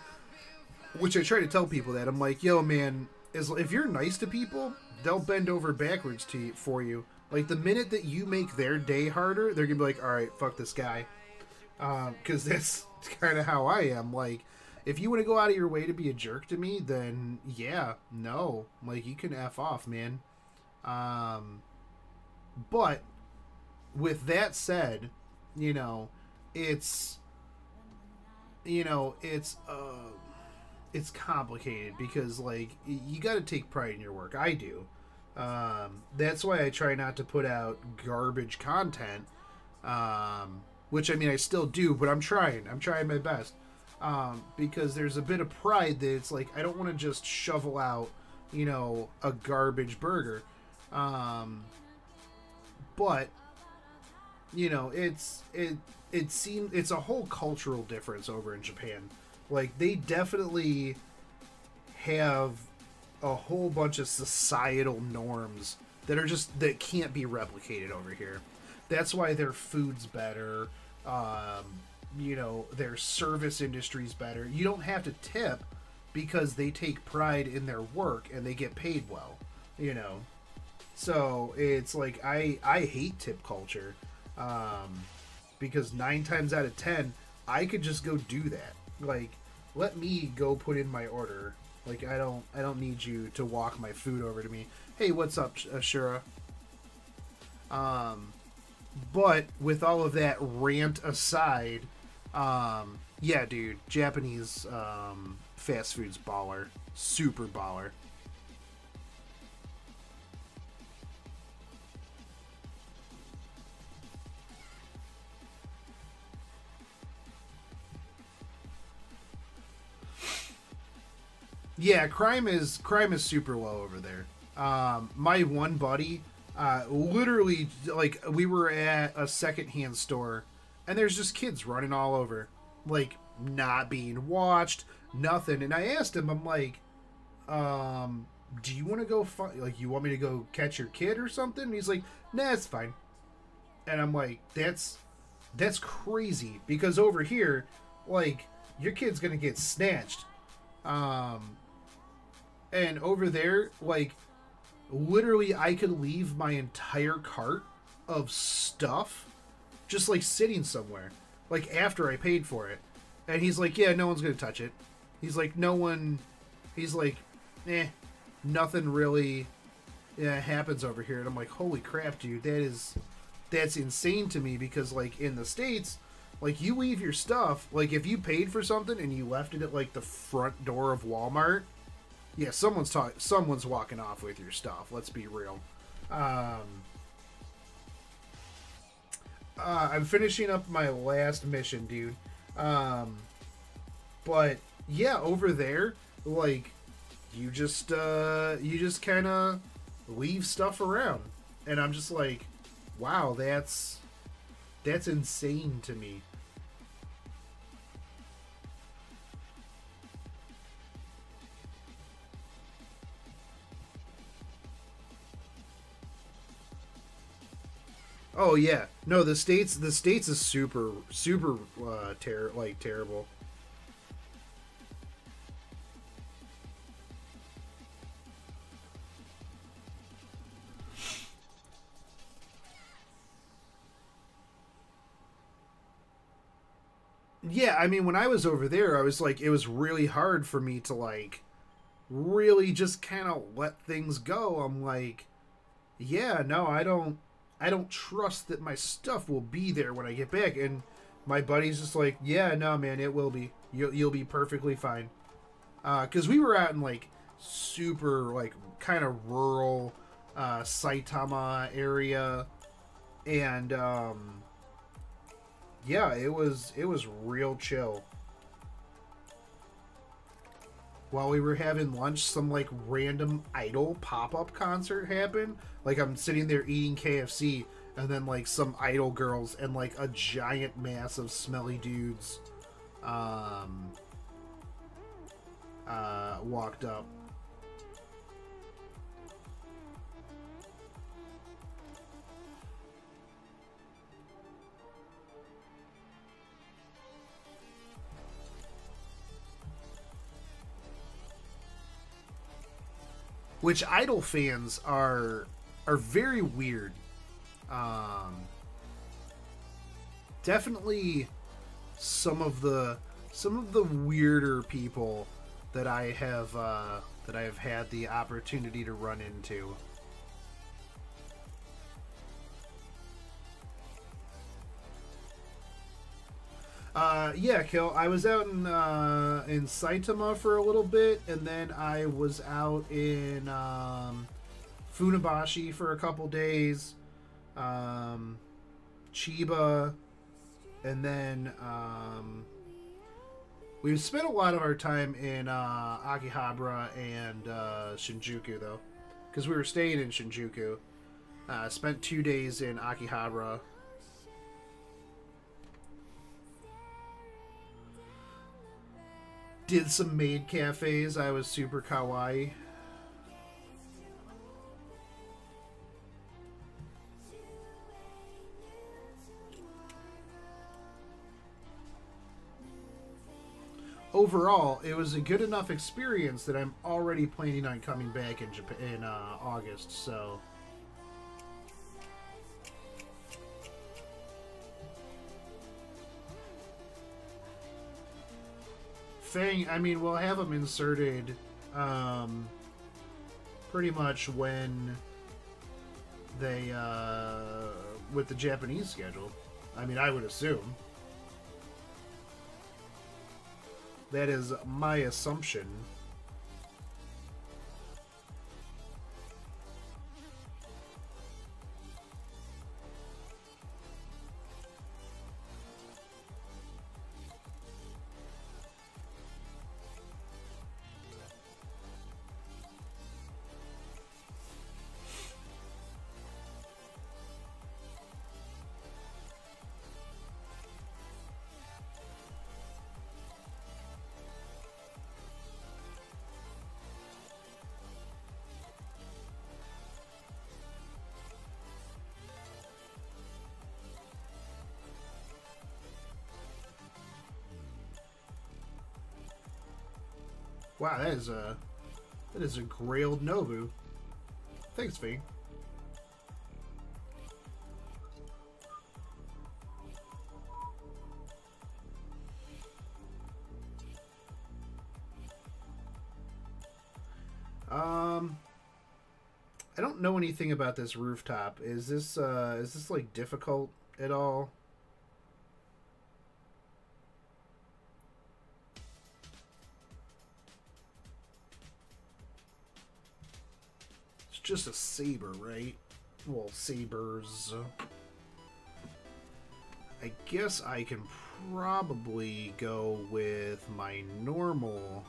Speaker 1: Which I try to tell people that I'm like, yo, man, if you're nice to people, they'll bend over backwards for you. Like the minute that you make their day harder, they're gonna be like, all right, fuck this guy, because that's kind of how I am. Like, if you want to go out of your way to be a jerk to me, then yeah, no, like you can f off, man. But with that said, you know, it's it's complicated because like you got to take pride in your work. I do. That's why I try not to put out garbage content. Which I mean I still do, but I'm trying. I'm trying my best. Because there's a bit of pride that it's like I don't want to just shovel out, a garbage burger. But it seems it's a whole cultural difference over in Japan. Like they definitely have a whole bunch of societal norms that can't be replicated over here. That's why their food's better. Their service industry's better. You don't have to tip because they take pride in their work and they get paid well. So it's like I hate tip culture. Because 9 times out of 10, I could just go do that. Like, let me go put in my order. Like, I don't need you to walk my food over to me. Hey, what's up, Ashura? But with all of that rant aside, yeah, dude, Japanese fast food's baller, super baller. Yeah, crime is super low over there. My one buddy, literally, like, we were at a secondhand store, and there's just kids running all over, like, not being watched, nothing. And I asked him, I'm like, do you want to go like, you want me to go catch your kid or something? And he's like, nah, it's fine. And I'm like, that's crazy, because over here, like, your kid's gonna get snatched. And over there, like, literally I could leave my entire cart of stuff just, like, sitting somewhere, like, after I paid for it. And he's like, yeah, no one's gonna touch it. He's like, he's like, nothing really happens over here. And I'm like, holy crap, dude, that's insane to me, because, like, in the States, like, you leave your stuff, like, if you paid for something and you left it at, like, the front door of Walmart, yeah, someone's walking off with your stuff. Let's be real. I'm finishing up my last mission, dude. But yeah, over there, like, you just kind of leave stuff around, and I'm just like, wow, that's insane to me. Oh yeah, no, the states is super terrible. Yeah, I mean, when I was over there, I was like, it was really hard for me to, like, really just kind of let things go. I'm like, yeah, no, I don't trust that my stuff will be there when I get back. And my buddy's just like, yeah, no, man, it will be. You'll be perfectly fine. Because we were out in, like, super, like, kind of rural Saitama area, and yeah, it was real chill. while we were having lunch, some like random Idol pop-up concert happened. Like I'm sitting there eating KFC, and then like some Idol girls and like a giant mass of smelly dudes walked up. Which Idol fans are very weird. Definitely some of the weirder people that I have had the opportunity to run into. Yeah, Kill. I was out in Saitama for a little bit, and then I was out in Funabashi for a couple days, Chiba, and then we spent a lot of our time in Akihabara and Shinjuku, though, because we were staying in Shinjuku. Spent 2 days in Akihabara. Did some maid cafes. I was super kawaii. Overall, it was a good enough experience that I'm already planning on coming back in Japan in August. So. Fang, I mean, we'll have them inserted pretty much when they, with the Japanese schedule. I mean, I would assume. That is my assumption. Wow, that is a grailed Nobu. Thanks, Fing. I don't know anything about this rooftop. Is this like difficult at all? Just a saber, right? Well, sabers. I guess I can probably go with my normal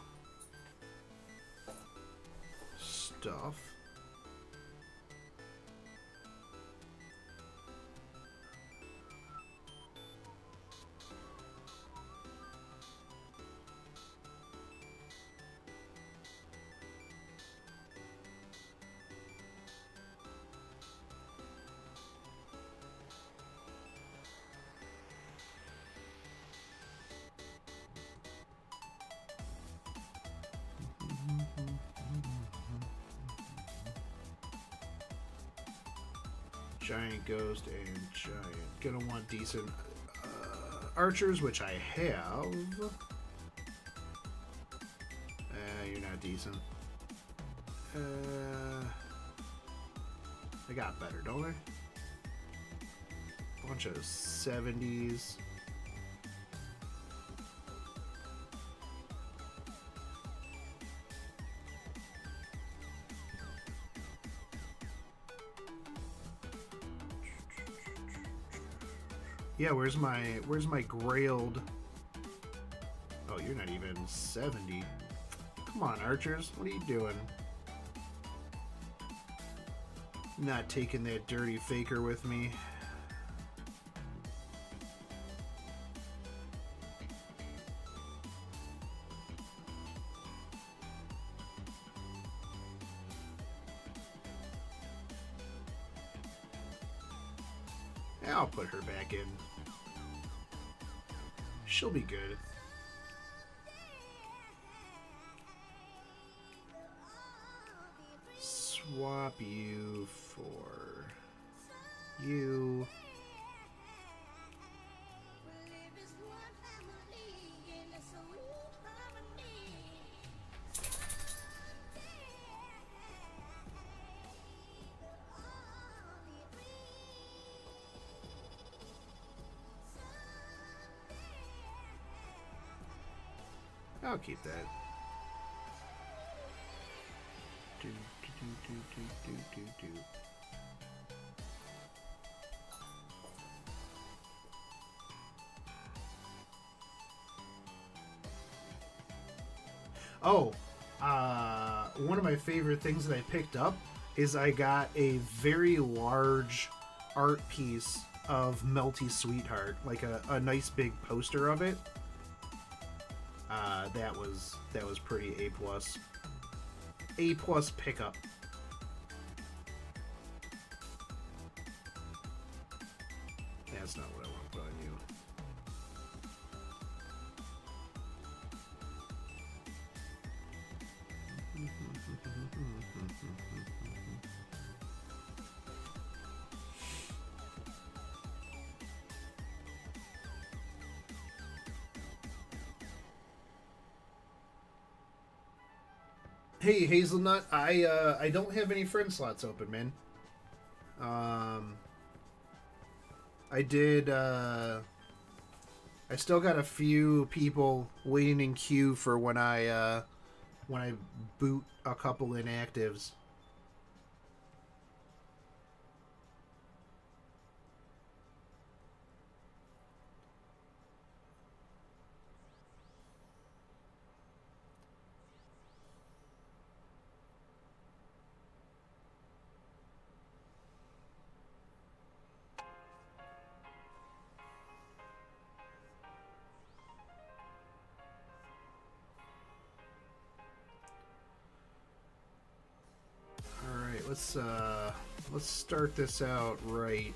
Speaker 1: stuff. Giant Ghost and Giant. Gonna want decent archers, which I have. You're not decent. I got better, don't I? Bunch of 70s. Yeah, where's my grailed? Oh, you're not even 70. Come on, archers. What are you doing? Not taking that dirty faker with me. I'll put her back in. She'll be good. Swap you for you. I'll keep that. Oh, one of my favorite things that I picked up is I got a very large art piece of Melty Sweetheart, like a nice big poster of it. That was pretty A+. A+ pickup. That's not what I want to put on you. Hey Hazelnut, I don't have any friend slots open, man. I did I still got a few people waiting in queue for when I boot a couple inactives. Let's start this out right.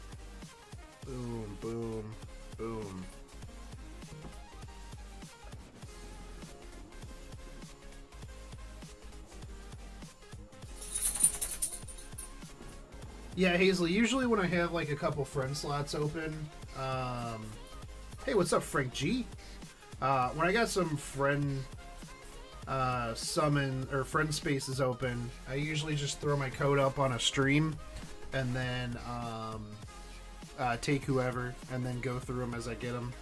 Speaker 1: Boom, boom, boom. Yeah, Hazel, usually when I have like a couple friend slots open, hey, what's up, Frank G? When I got some friend summon or friend spaces open, I usually just throw my code up on a stream and then take whoever and then go through them as I get them.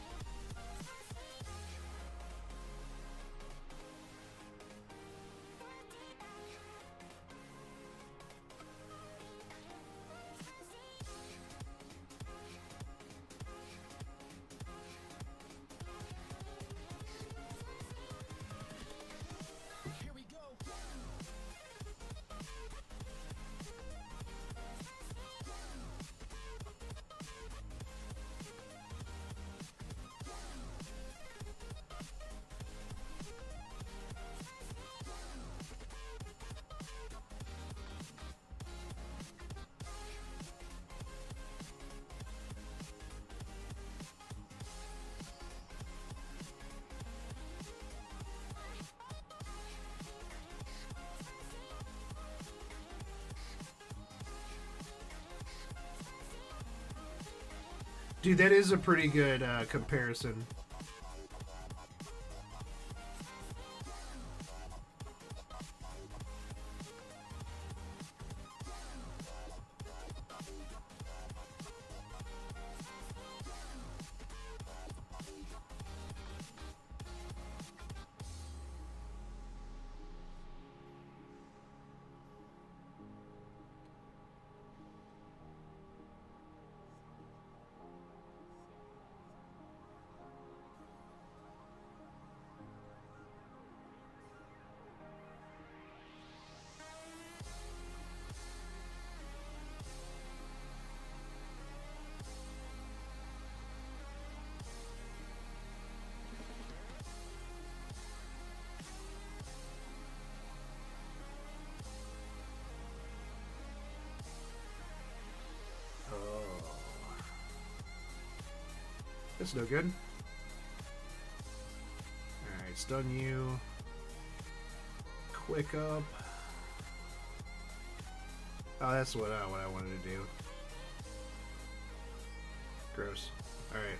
Speaker 1: Dude, that is a pretty good comparison. That's no good. Alright, stun you. Quick up. Oh, that's what I wanted to do. Gross. Alright.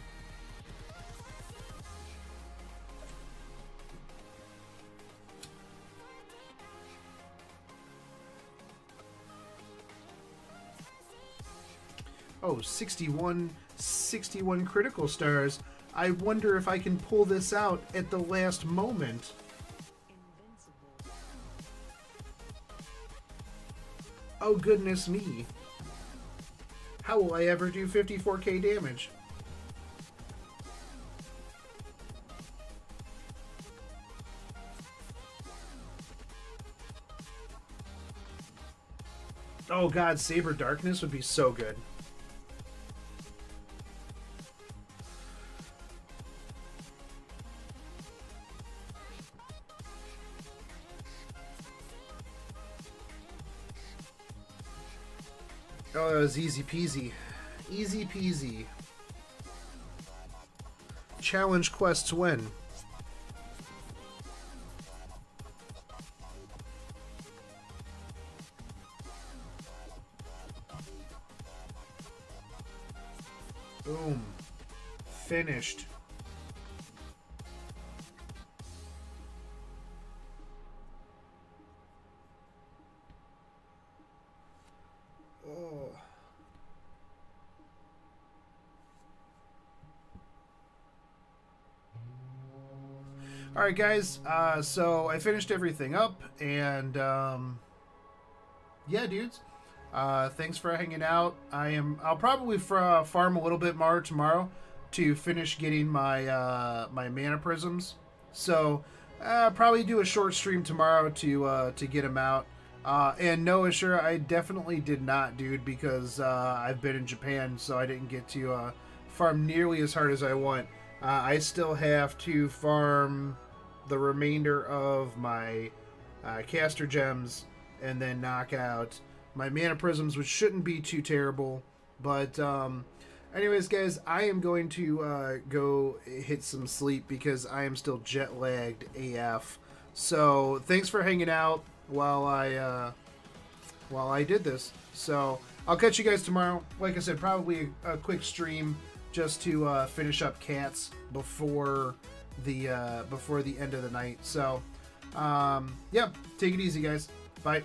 Speaker 1: Oh, 61 critical stars. I wonder if I can pull this out at the last moment. Oh, goodness me. How will I ever do 54k damage? Oh god, Saber Darkness would be so good. Oh, that was easy peasy. Easy peasy. Challenge quests when? Boom. Finished. Oh. Alright guys, so I finished everything up, and yeah dudes, thanks for hanging out. I'll probably farm a little bit more tomorrow to finish getting my my mana prisms, so probably do a short stream tomorrow to get them out. And no, sure, I definitely did not, dude, because I've been in Japan, so I didn't get to farm nearly as hard as I want. I still have to farm the remainder of my caster gems and then knock out my mana prisms, which shouldn't be too terrible. But anyways, guys, I am going to go hit some sleep because I am still jet lagged AF. So thanks for hanging out while I did this. So I'll catch you guys tomorrow. Like I said, probably a quick stream just to finish up cats before the end of the night. So yeah, take it easy, guys. Bye.